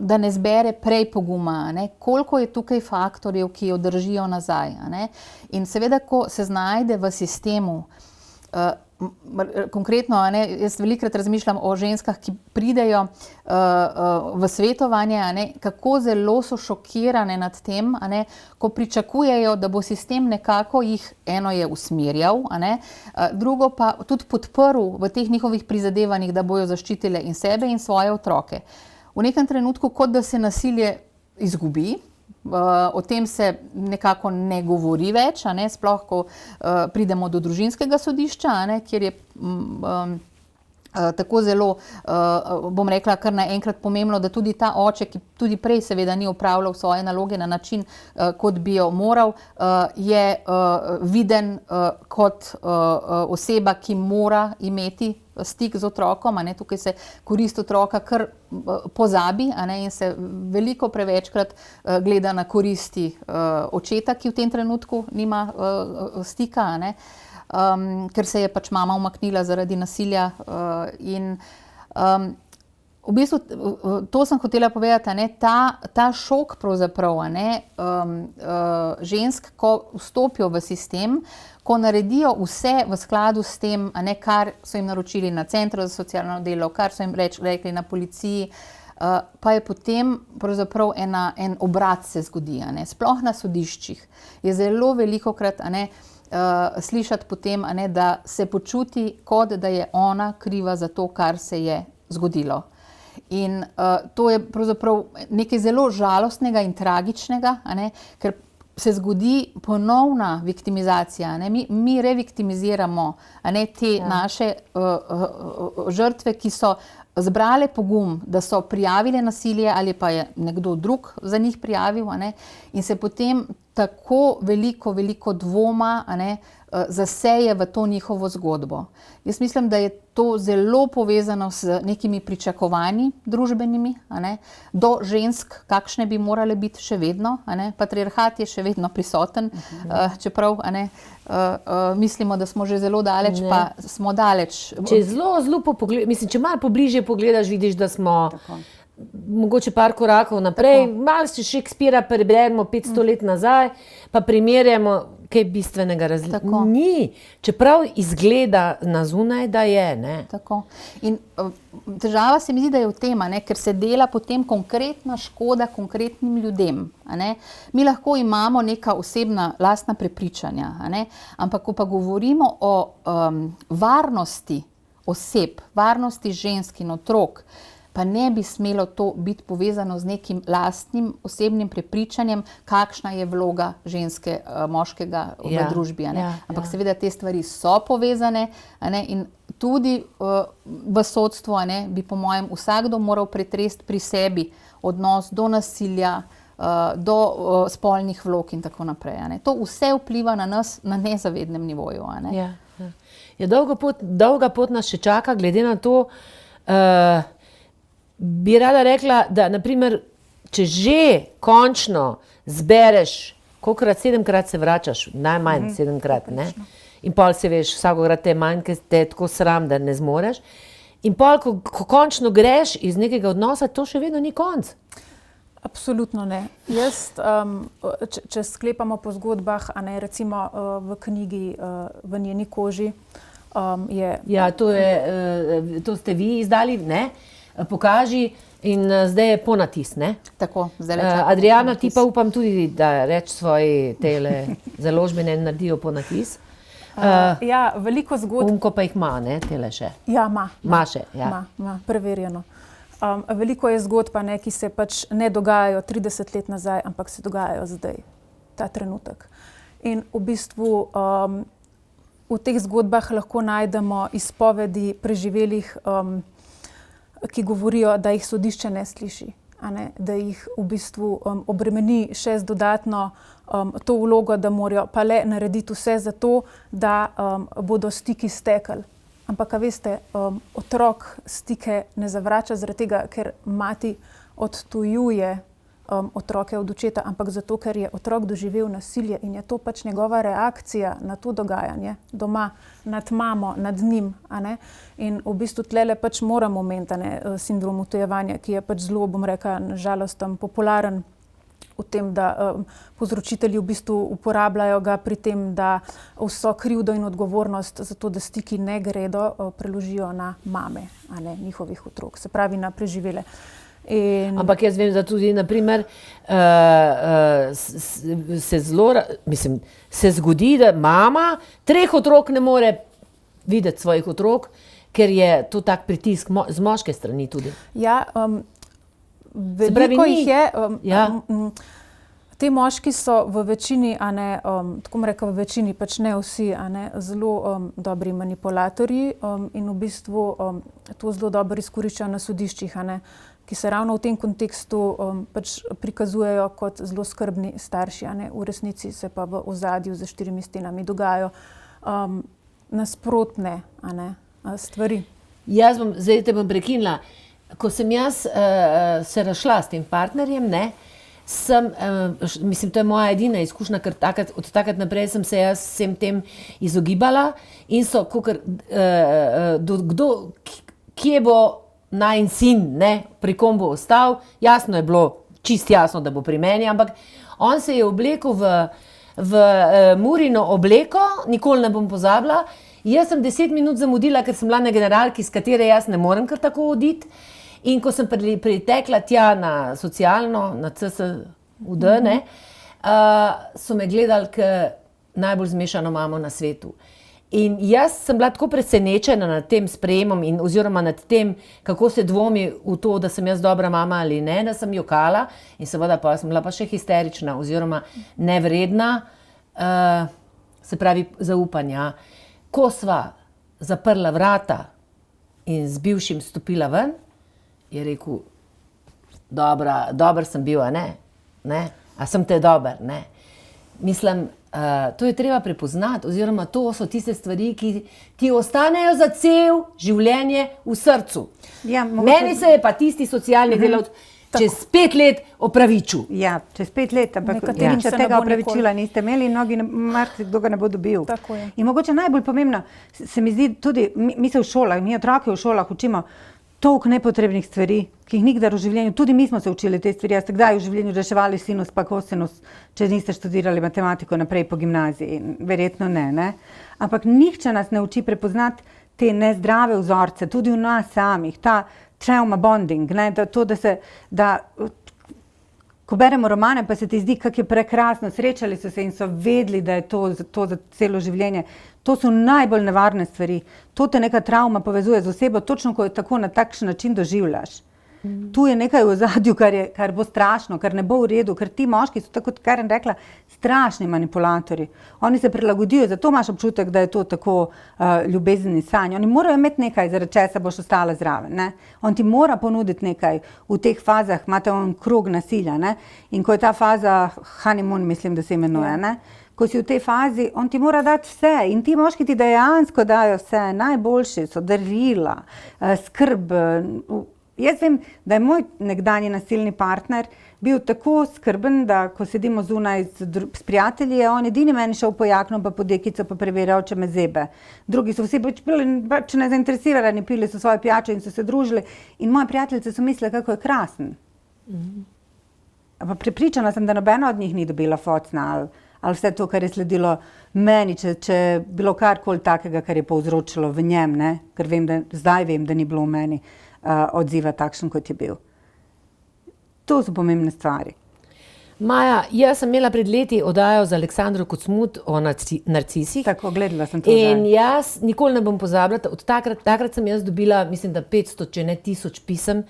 da ne zbere prej poguma, koliko je tukaj faktorjev, ki jo držijo nazaj. In seveda, ko se znajde v sistemu, konkretno, jaz velikokrat razmišljam o ženskah, ki pridejo v svetovanje, kako zelo so šokirane nad tem, ko pričakujejo, da bo sistem nekako jih, eno je usmerjal, drugo pa tudi podprl v teh njihovih prizadevanjih, da bojo zaščitile in sebe in svoje otroke. V nekem trenutku, kot da se nasilje izgubi, O tem se nekako ne govori več, a ne, sploh ko pridemo do družinskega sodišča, a ne, kjer je tako zelo, bom rekla, kar naenkrat pomembno, da tudi ta oče, ki tudi prej seveda ni opravljal svoje naloge na način, kot bi jo moral, je viden kot oseba, ki mora imeti stik z otrokom, a ne, tukaj se korist otroka kar pozabi, a ne, in se veliko prevečkrat gleda na koristi očeta, ki v tem trenutku nima stika, a ne. Ker se je pač mama umaknila zaradi nasilja in v bistvu to sem hotela povedati, a ne, ta šok pravzaprav, a ne, žensk, ko vstopijo v sistem, ko naredijo vse v skladu s tem, a ne, kar so jim naročili na centru za socialno delo, kar so jim rekli na policiji, pa je potem pravzaprav en obrat se zgodi, a ne, sploh na sodiščih je zelo velikokrat, a ne, slišati potem, a ne, da se počuti, kot da je ona kriva za to, kar se je zgodilo. In to je pravzaprav nekaj zelo žalostnega in tragičnega, a ne, ker se zgodi ponovna viktimizacija, a ne, mi reviktimiziramo, a ne, te naše žrtve, ki so zbrale pogum, da so prijavile nasilje ali pa je nekdo drug za njih prijavil, a ne, in se potem tako veliko dvoma, a ne, zaseje v to njihovo zgodbo. Jaz mislim, da je to zelo povezano z nekimi pričakovanji družbenimi, a ne, do žensk, kakšne bi morale biti še vedno, a ne, patriarhat je še vedno prisoten, čeprav, a ne, mislimo, da smo že zelo daleč, pa smo daleč. Če zelo mislim, če malo pobližje pogledaš, vidiš, da smo mogoče par korakov naprej, malo si Shakespearea preberemo 500 let nazaj, pa primerjamo, kaj bistvenega razlika. Ni, čeprav izgleda na zunaj, da je, ne. Tako. In težava se mi zdi, da je v tem, a ne, ker se dela potem konkretna škoda konkretnim ljudem, a ne. Mi lahko imamo neka osebna lastna prepričanja, a ne, ampak ko pa govorimo o varnosti oseb, varnosti žensk in otrok, pa ne bi smelo to biti povezano z nekim lastnim osebnim prepričanjem, kakšna je vloga ženske, moškega v družbi, a ne. Ampak seveda te stvari so povezane, a ne, in tudi v sodstvu, a ne, bi po mojem vsakdo moral pretresti pri sebi odnos do nasilja, do spolnih vlog in tako naprej, a ne. To vse vpliva na nas na nezavednem nivoju, a ne. Ja, dolga pot nas še čaka, glede na to, bi rada rekla, da naprimer, če že končno zbereš, kolikokrat 7-krat se vračaš, najmanj 7-krat, ne? In pol se veš, vsakokrat te je manj, ker te je tako sram, da ne zmoreš. In pol, ko končno greš iz nekega odnosa, to še vedno ni konc. Absolutno ne. Jaz, če sklepamo po zgodbah, a ne, recimo v knjigi V njeni koži je... Ja, to ste vi izdali, ne? Pokaži in zdaj je ponatis, ne? Tako, zdaj čakamo. Adriana, ti pa upam tudi, da reč svoji tele založbene naredijo ponatis. Ja, veliko zgodb... Umko pa jih ima, ne, tele še? Ja, ima. Ma še, ja. Ma, preverjeno. Veliko je zgodb, ne, ki se pač ne dogajajo 30 let nazaj, ampak se dogajajo zdaj, ta trenutek. In v bistvu v teh zgodbah lahko najdemo izpovedi preživelih, ki govorijo, da jih sodišče ne sliši, a ne, da jih v bistvu obremeni še z dodatno to vlogo, da morajo pa le narediti vse za to, da bodo stiki stekli. Ampak, a veste, otrok stike ne zavrača zaradi tega, ker mati odtujuje otroke od očeta, ampak zato, ker je otrok doživel nasilje in je to pač njegova reakcija na to dogajanje doma, nad mamo, nad njim, a ne. In v bistvu tlele pač moramo omeniti, a ne, sindrom utujevanja, ki je pač zelo, bom rekla, na žalost popularen v tem, da povzročitelji v bistvu uporabljajo ga pri tem, da vso krivdo in odgovornost za to, da stiki ne gredo, preložijo na mame, a ne, njihovih otrok, se pravi na preživele. Ampak jaz vem, da tudi, naprimer, se zgodi, da mama 3 otrok ne more videti svojih otrok, ker je to tak pritisk z moške strani tudi. Ja, veliko jih je. Ti moški so v večini, tako bom rekel, v večini, pač ne vsi, zelo dobri manipulatorji in v bistvu to zelo dobro izkoriščajo na sodiščih, ki se ravno v tem kontekstu pač prikazujejo kot zelo skrbni starši, v resnici se pa v ozadju za 4 stenami dogajajo nasprotne stvari. Zdaj te bom prekinila. Ko sem jaz se razšla s tem partnerjem, mislim, to je moja edina izkušnja, ker od takrat naprej sem se jaz vsem tem izogibala in so, kje bo najin sin, pri kom bo ostal, jasno je bilo, čist jasno, da bo pri meni, ampak on se je oblekel v Murino obleko, nikoli ne bom pozabila. Jaz sem 10 minut zamudila, ker sem bila na generalki, s katere jaz ne morem kar tako oditi. In ko sem pritekla tja na socialno, na CSUD, so me gledali kot najbolj zmešano mamo na svetu. In jaz sem bila tako presenečena nad tem sprejemom oziroma nad tem, kako se dvomi v to, da sem jaz dobra mama ali ne, da sem jokala in seveda pa sem bila pa še histerična oziroma nevredna, se pravi zaupanja. Ko sva zaprla vrata in z bivšim stopila ven, je rekel, dober sem bil, a ne? A sem te dober, ne? Mislim, to je treba prepoznati, oziroma to so tiste stvari, ki ti ostanejo za cel življenje v srcu. Ja, Meni se je pa tisti socialni delavec čez 5 let opravičil. Ja, čez 5 let, ampak Nekaterim se ne tega bo opravičila nikoli. niste imeli in marsikdo ga ne bo dobil. Tako je. In mogoče najbolj pomembno, se mi zdi tudi, mi se v šolah, mi otroke v šolah učimo toliko nepotrebnih stvari, ki jih nikdar v življenju, tudi mi smo se učili te stvari, ste kdaj v življenju reševali sinus pa kosinus, če niste študirali matematiko naprej po gimnaziji, verjetno ne. Ampak nihče nas ne uči prepoznati te nezdrave vzorce, tudi v nas samih, ta trauma bonding, ko beremo romane, pa se ti zdi, kako je prekrasno, srečali so se in so vedeli, da je to za celo življenje. To so najbolj nevarne stvari. To te neka travma povezuje z osebo, točno ko jo tako na takšen način doživljaš. Tu je nekaj v ozadju, kar bo strašno, kar ne bo v redu, ker ti moški so, tako kot Karen rekla, strašni manipulatorji. Oni se prilagodijo, zato imaš občutek, da je to tako ljubezni sanj. Oni morajo imeti nekaj, zaradi česa boš ostala zraven. Ne? On ti mora ponuditi nekaj. V teh fazah imate on krog nasilja. Ne? In ko je ta faza honeymoon, mislim, da se imenuje, ne? Ko si v tej fazi, on ti mora dati vse in ti moški ti dejansko dajo vse, najboljši so darila, skrb. Jaz vem, da je moj nekdanji nasilni partner bil tako skrben, da ko sedimo zunaj s prijatelji, je on edini meni šel po jakno pa po dekico pa preverjal, če me zebe. Drugi so vsi pač nezainteresirani, pili so svoje pijače in so se družili in moje prijateljice so mislile, kako je krasen. Pa prepričana sem, da nobena od njih ni dobila focna ali vse to, kar je sledilo meni, če bilo karkoli takega, kar je povzročilo v njem, ne? Ker zdaj vem, da ni bilo v meni odziva takšen, kot je bil. To so pomembne stvari. Maja, jaz sem imela pred leti oddajo z Aleksandro Kocmut o narcisih. Tako, gledala sem to in jaz nikoli ne bom pozabila, takrat sem jaz dobila, mislim, da 500, če ne 1000 pisem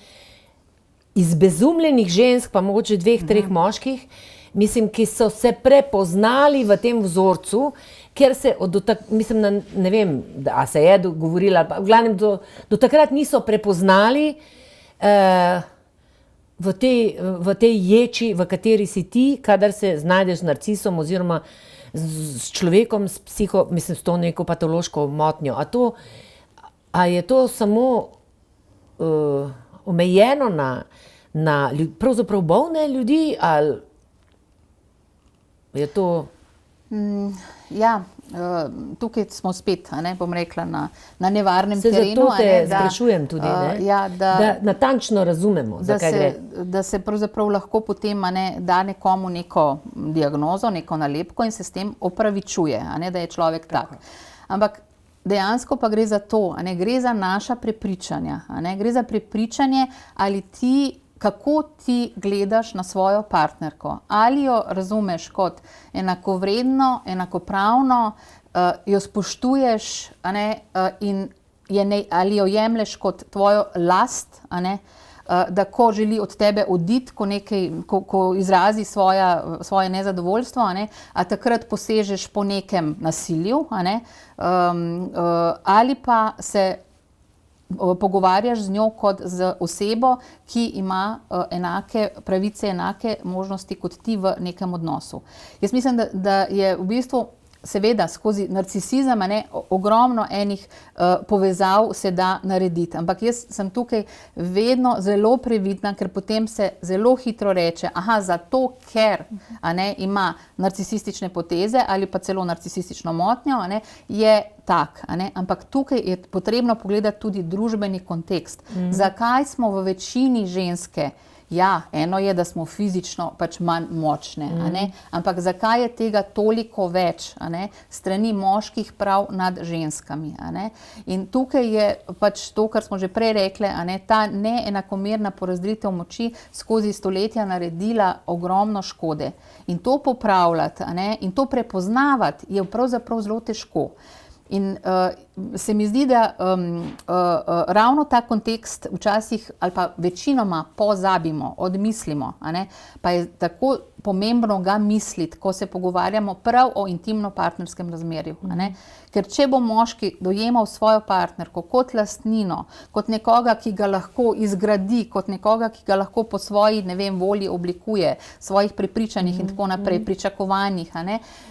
iz bezumljenih žensk, pa mogoče 2-3 moških, mislim, ki so se prepoznali v tem vzorcu, ker se mislim, ne vem, a se je govorila, v glavnem do takrat niso prepoznali v tej ječi, v kateri si ti, kadar se znajdeš z narcisom oziroma s človekom s to neko patološko motnjo. A je to samo omejeno na pravzaprav bolne ljudi, ali je to... Ja, tukaj smo spet, bom rekla, na nevarnem terenu. Zato te sprašujem tudi, da natančno razumemo, zakaj gre. Da se pravzaprav lahko potem da nekomu neko diagnozo, neko nalepko in se s tem opravičuje, da je človek tak. Ampak dejansko pa gre za to, gre za naša prepričanja. Gre za prepričanje, kako ti gledaš na svojo partnerko. Ali jo razumeš kot enakovredno, enakopravno, jo spoštuješ, in ali jo jemlješ kot tvojo last, da ko želi od tebe oditi, ko izrazi svoje nezadovoljstvo, a takrat posežeš po nekem nasilju, ali pa se pogovarjaš z njo kot z osebo, ki ima enake pravice, enake možnosti kot ti v nekem odnosu. Jaz mislim, da je v bistvu seveda skozi narcisizem ogromno enih povezav se da narediti. Ampak jaz sem tukaj vedno zelo previdna, ker potem se zelo hitro reče, zato ker ima narcisistične poteze ali pa celo narcisistično motnjo, je tak. Ampak tukaj je potrebno pogledati tudi družbeni kontekst. Zakaj smo v večini ženske? Ja, eno je, da smo fizično pač manj močne, ampak zakaj je tega toliko več strani moških prav nad ženskami? In tukaj je pač to, kar smo že prej rekli, ta neenakomerna porazdelitev moči skozi stoletja naredila ogromno škode. In to popravljati in to prepoznavati je pravzaprav zelo težko. In se mi zdi, da ravno ta kontekst včasih ali pa večinoma pozabimo, odmislimo, pa je tako pomembno ga misliti, ko se pogovarjamo prav o intimno-partnerskem razmerju. Ker če bo moški dojemal svojo partnerko kot lastnino, kot nekoga, ki ga lahko izgradi, kot nekoga, ki ga lahko po svoji, volji oblikuje, svojih prepričanjih in tako naprej, pričakovanjih,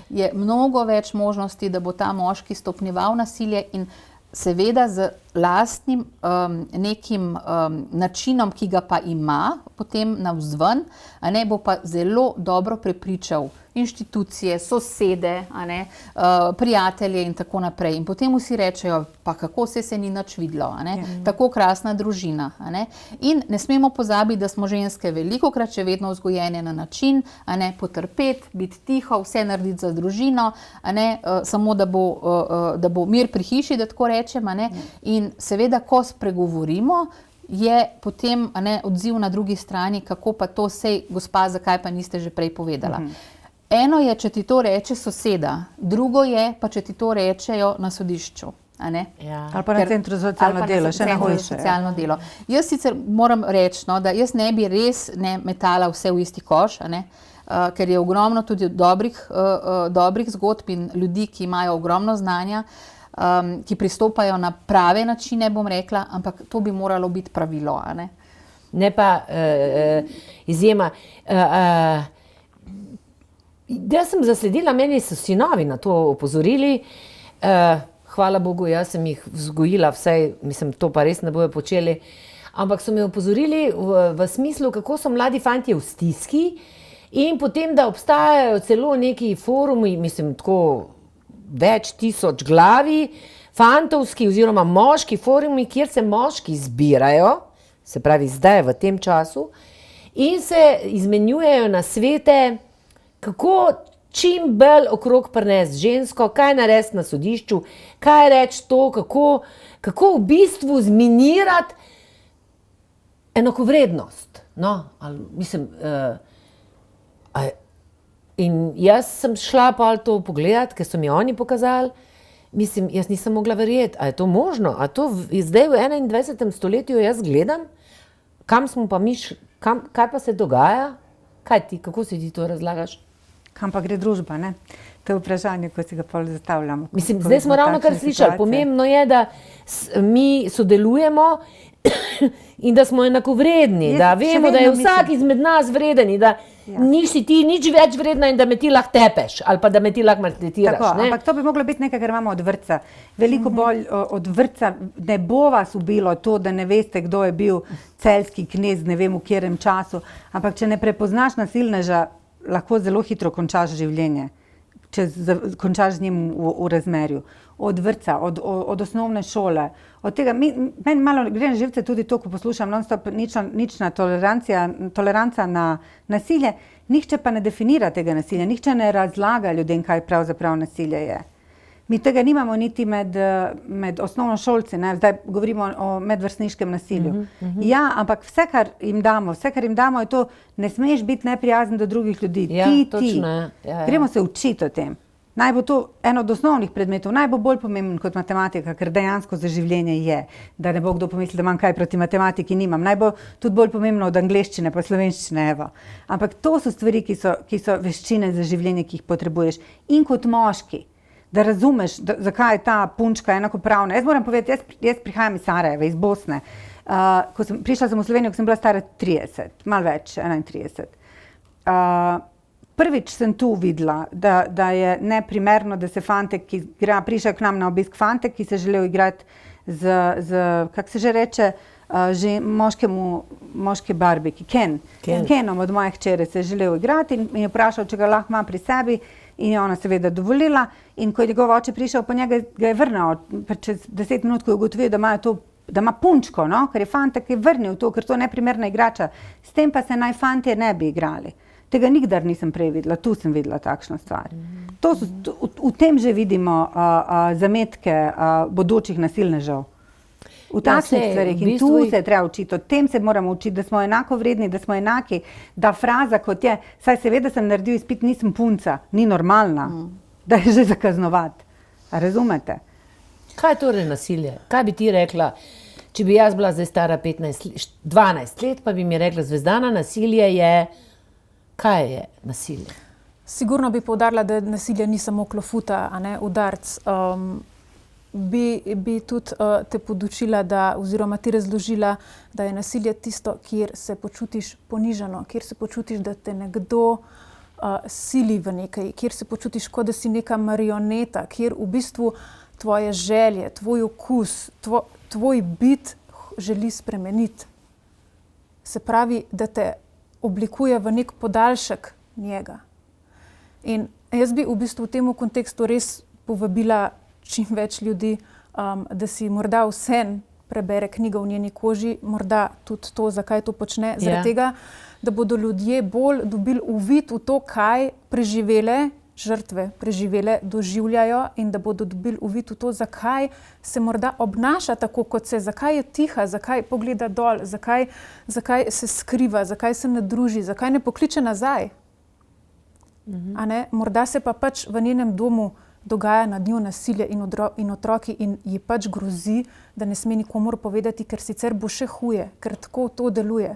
je mnogo več možnosti, da bo ta moški stopnjeval nasilje in seveda z lastnim nekim načinom, ki ga pa ima potem navzven, bo pa zelo dobro prepričal inštitucije, sosede, prijatelje in tako naprej. In potem vsi rečejo, pa kako se ni nič videlo, tako krasna družina. In ne smemo pozabiti, da smo ženske velikokrat še vedno vzgojene na način, potrpeti, biti tiho, vse narediti za družino, samo da bo mir pri hiši, da tako rečem. In seveda, ko spregovorimo, je potem odziv na drugi strani, kako pa to, sej gospa, zakaj pa niste že prej povedala. Eno je, če ti to reče soseda, drugo je pa, če ti to rečejo na sodišču. Ali pa na centru za socialno delo, še na hojše. Jaz sicer moram reči, da jaz ne bi res metala vse v isti koš, ker je ogromno tudi dobrih zgodb in ljudi, ki imajo ogromno znanja, ki pristopajo na prave načine, bom rekla, ampak to bi moralo biti pravilo. Ne pa izjema. Jaz sem zasledila, meni so sinovi na to opozorili, hvala Bogu, jaz sem jih vzgojila, to pa res ne bojo počeli, ampak so me opozorili v smislu, kako so mladi fantje v stiski in potem, da obstajajo celo neki forumi, tako več tisoč glavi, fantovski oziroma moški forumi, kjer se moški zbirajo, se pravi zdaj v tem času, in se izmenjujejo nasvete, kako čim bolj okrog prinesti žensko, kaj narediti na sodišču, kaj reči to, kako v bistvu zminirati enakovrednost. In jaz sem šla pa to pogledati, ker so mi oni pokazali, jaz nisem mogla verjeti, a je to možno, a to zdaj v 21. stoletju jaz gledam, kam smo pa mi, kaj pa se dogaja, kako si ti to razlagaš? Kam pa gre družba, ne? To je vprašanje, ko si ga pol zastavljamo. Zdaj smo ravno kar slišali, pomembno je, da mi sodelujemo in da smo enakovredni, da vemo, da je vsak izmed nas vreden in da nisi ti nič več vredna in da me ti lahko tepeš ali pa da me ti lahko maltretiraš. Ampak to bi moglo biti nekaj, kar imamo od vrtca. Veliko bolj od vrtca ne bo vas ubilo to, da ne veste, kdo je bil celjski knez, ne vem v katerem času, ampak če ne prepoznaš nasilneža, lahko zelo hitro končaš življenje, če končaš z njim v razmerju. Od vrtca, od osnovne šole, od tega, meni malo gre na živce tudi to, ko poslušam non-stop nična toleranca na nasilje, nihče pa ne definira tega nasilja, nihče ne razlaga ljudem, kaj pravzaprav nasilje je. Mi tega nimamo niti med osnovnošolci, zdaj govorimo o medvrstniškem nasilju. Ja, ampak vse, kar jim damo je to, ne smeš biti neprijazen do drugih ljudi. Ti. Gremo se učiti o tem. Naj bo to eno od osnovnih predmetov, naj bo bolj pomemben kot matematika, ker dejansko za življenje je, da ne bo kdo pomislil, da imam kaj proti matematiki, nimam. Naj bo tudi bolj pomembno od angleščine pa slovenščine, evo. Ampak to so stvari, ki so veščine za življenje, ki jih potrebuješ. In kot moški, da razumeš, zakaj je ta punčka enakopravna. Jaz moram povedati, jaz prihajam iz Sarajeva, iz Bosne. Prišla sem v Slovenijo, ko sem bila stara 30, malo več, 31. Prvič sem tu videla, da je neprimerno, da se fantek, ki prišel k nam na obisk fantek, ki se želel igrati kako se že reče, moški barbiki, Kenom od moje hčere se je želel igrati in je vprašal, če ga lahko ima pri sebi in je ona seveda dovolila. In ko je njegov oče prišel po njega, ga je vrnil, čez 10 minut, ko je ugotovil, da ima punčko, no? Ker je fantek je vrnil to, ker to je neprimerna igrača. S tem pa se naj fantje ne bi igrali. Tega nikdar nisem prej videla, tu sem videla takšno stvar. V tem že vidimo zametke bodočih nasilnežev. V takšnih stvarih in tu se je treba učiti, o tem se moramo učiti, da smo enako vredni, da smo enaki, da fraza kot je, saj seveda sem naredil izpit, nisem punca, ni normalna, da je že zakaznovati. A razumete? Kaj je torej nasilje? Kaj bi ti rekla, če bi jaz bila zdaj stara 12 let, pa bi mi rekla, Zvezdana, nasilje je... Kaj je nasilje? Sigurno bi poudarila, da nasilje ni samo klofuta, a ne udarc. Bi tudi te podučila, oziroma ti razložila, da je nasilje tisto, kjer se počutiš ponižano, kjer se počutiš, da te nekdo sili v nekaj, kjer se počutiš, kot da si neka marioneta, kjer v bistvu tvoje želje, tvoj okus, tvoj bit želi spremeniti. Se pravi, da te oblikuje v nek podaljšek njega. In jaz bi v bistvu v tem kontekstu res povabila čim več ljudi, da si morda vseeno prebere knjigo V njeni koži, morda tudi to, zakaj to počne, zaradi tega, da bodo ljudje bolj dobili uvid v to, kaj preživele žrtve doživljajo in da bodo dobili uvid v to, zakaj se morda obnaša tako, kot se, zakaj je tiha, zakaj pogleda dol, zakaj se skriva, zakaj se ne druži, zakaj ne pokliče nazaj. A ne? Morda se pa pač v njenem domu dogaja nad njo nasilje in otroki in ji pač grozi, da ne sme nikomur povedati, ker sicer bo še huje, ker tako to deluje.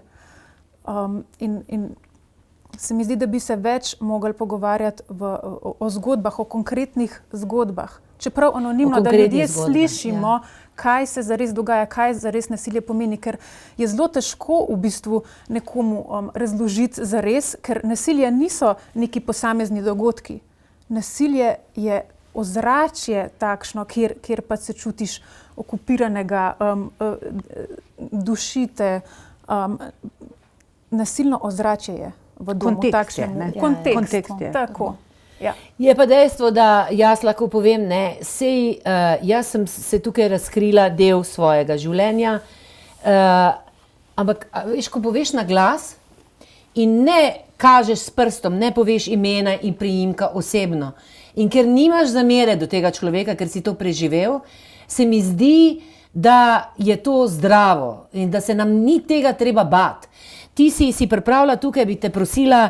In se mi zdi, da bi se več mogli pogovarjati o zgodbah, o konkretnih zgodbah. Čeprav anonimno, da ljudje slišimo, kaj se zares dogaja, kaj zares nasilje pomeni, ker je zelo težko v bistvu nekomu razložiti zares, ker nasilje niso neki posamezni dogodki. Nasilje je ozračje takšno, kjer pa se čutiš okupiranega, dušite, nasilno ozračje je. V domu, takšnemu kontekstu. Tako. Ja. Je pa dejstvo, da jaz lahko povem, jaz sem se tukaj razkrila del svojega življenja, ampak veš, ko poveš na glas in ne kažeš s prstom, ne poveš imena in priimka osebno in ker nimaš zamere do tega človeka, ker si to preživel, se mi zdi, da je to zdravo in da se nam ni tega treba bati. Ti si pripravila tukaj, bi te prosila,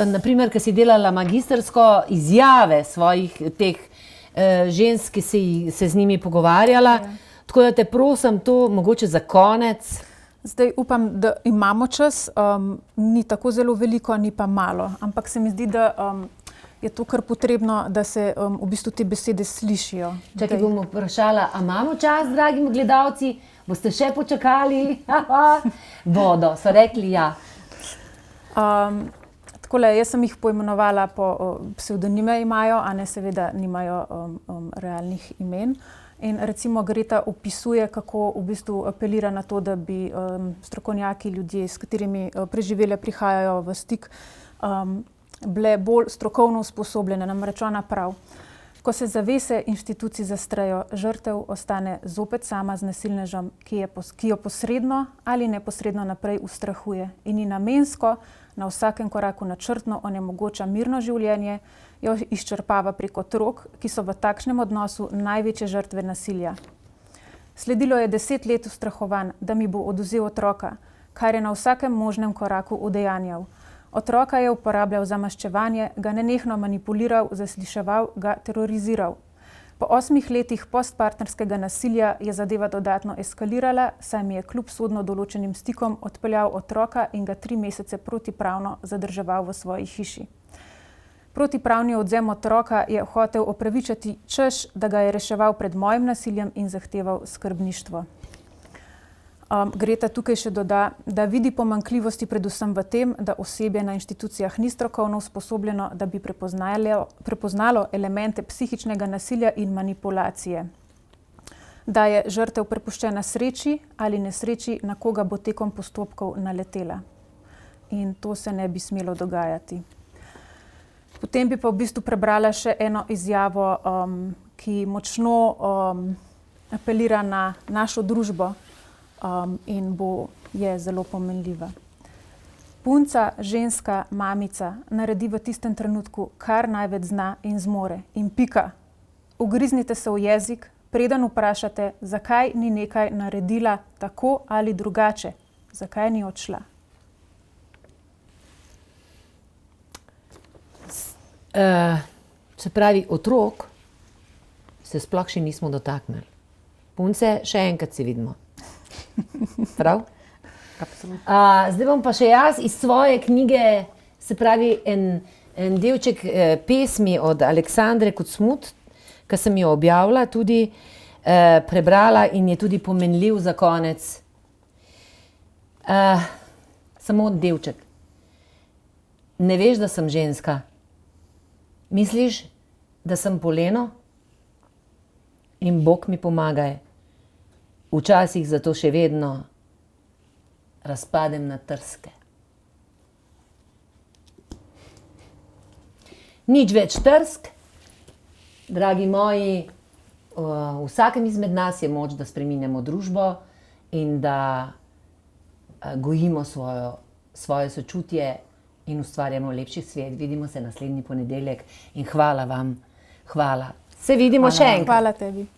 naprimer, ker si delala magistrsko, izjave svojih teh žensk, ki si se z njimi pogovarjala. Tako da te prosim to mogoče za konec. Zdaj upam, da imamo čas, ni tako zelo veliko, ni pa malo. Ampak se mi zdi, da je to kar potrebno, da se v bistvu te besede slišijo. Čakaj, bom vprašala, a imamo čas, dragi gledalci? Boste še počakali? Bodo, so rekli ja. Takole, jaz sem jih poimenovala po psevdonime imajo, a ne seveda nimajo realnih imen. In recimo Greta opisuje, kako v bistvu apelira na to, da bi strokovnjaki, ljudje, s katerimi preživele prihajajo v stik, bile bolj strokovno usposobljene, namreč ona prav. Ko se zavese inštitucij zastrejo, žrtev ostane zopet sama z nasilnežem, ki jo posredno ali neposredno naprej ustrahuje in ji namensko na vsakem koraku načrtno onemogoča mirno življenje, jo izčrpava prek otrok, ki so v takšnem odnosu največje žrtve nasilja. Sledilo je 10 let ustrahovanj, da mi bo odvzel otroka, kar je na vsakem možnem koraku udejanjal. Otroka je uporabljal za maščevanje, ga nenehno manipuliral, zasliševal, ga teroriziral. Po 8 letih postpartnerskega nasilja je zadeva dodatno eskalirala, saj mi je kljub sodno določenim stikom odpeljal otroka in ga 3 mesece protipravno zadrževal v svoji hiši. Protipravni odvzem otroka je hotel opravičiti, češ, da ga je reševal pred mojim nasiljem in zahteval skrbništvo. Greta tukaj še doda, da vidi pomanjkljivosti predvsem v tem, da osebje na inštitucijah ni strokovno usposobljeno, da bi prepoznalo elemente psihičnega nasilja in manipulacije. Da je žrtev prepuščena sreči ali nesreči, na koga bo tekom postopkov naletela. In to se ne bi smelo dogajati. Potem bi pa v bistvu prebrala še eno izjavo, ki močno apelira na našo družbo, in je zelo pomenljiva. Punca, ženska, mamica naredi v tistem trenutku, kar največ zna in zmore. In pika. Ugriznite se v jezik, preden vprašate, zakaj ni nekaj naredila tako ali drugače. Zakaj ni odšla? Se pravi, otrok se sploh še nismo dotaknili. Punce, še enkrat se vidimo. Prav? Zdaj bom pa še jaz iz svoje knjige, se pravi en delček pesmi od Aleksandre Kucmut, ki sem jo objavila, tudi prebrala in je tudi pomenljiv za konec. Samo delček. Ne veš, da sem ženska. Misliš, da sem poleno? In Bog mi pomagaj. Včasih zato še vedno razpadem na trske. Nič več trsk, dragi moji, v vsakem izmed nas je moč, da spreminjamo družbo in da gojimo svoje sočutje in ustvarjamo lepši svet. Vidimo se naslednji ponedeljek in hvala vam. Hvala. Se vidimo še enkrat. Hvala tebi.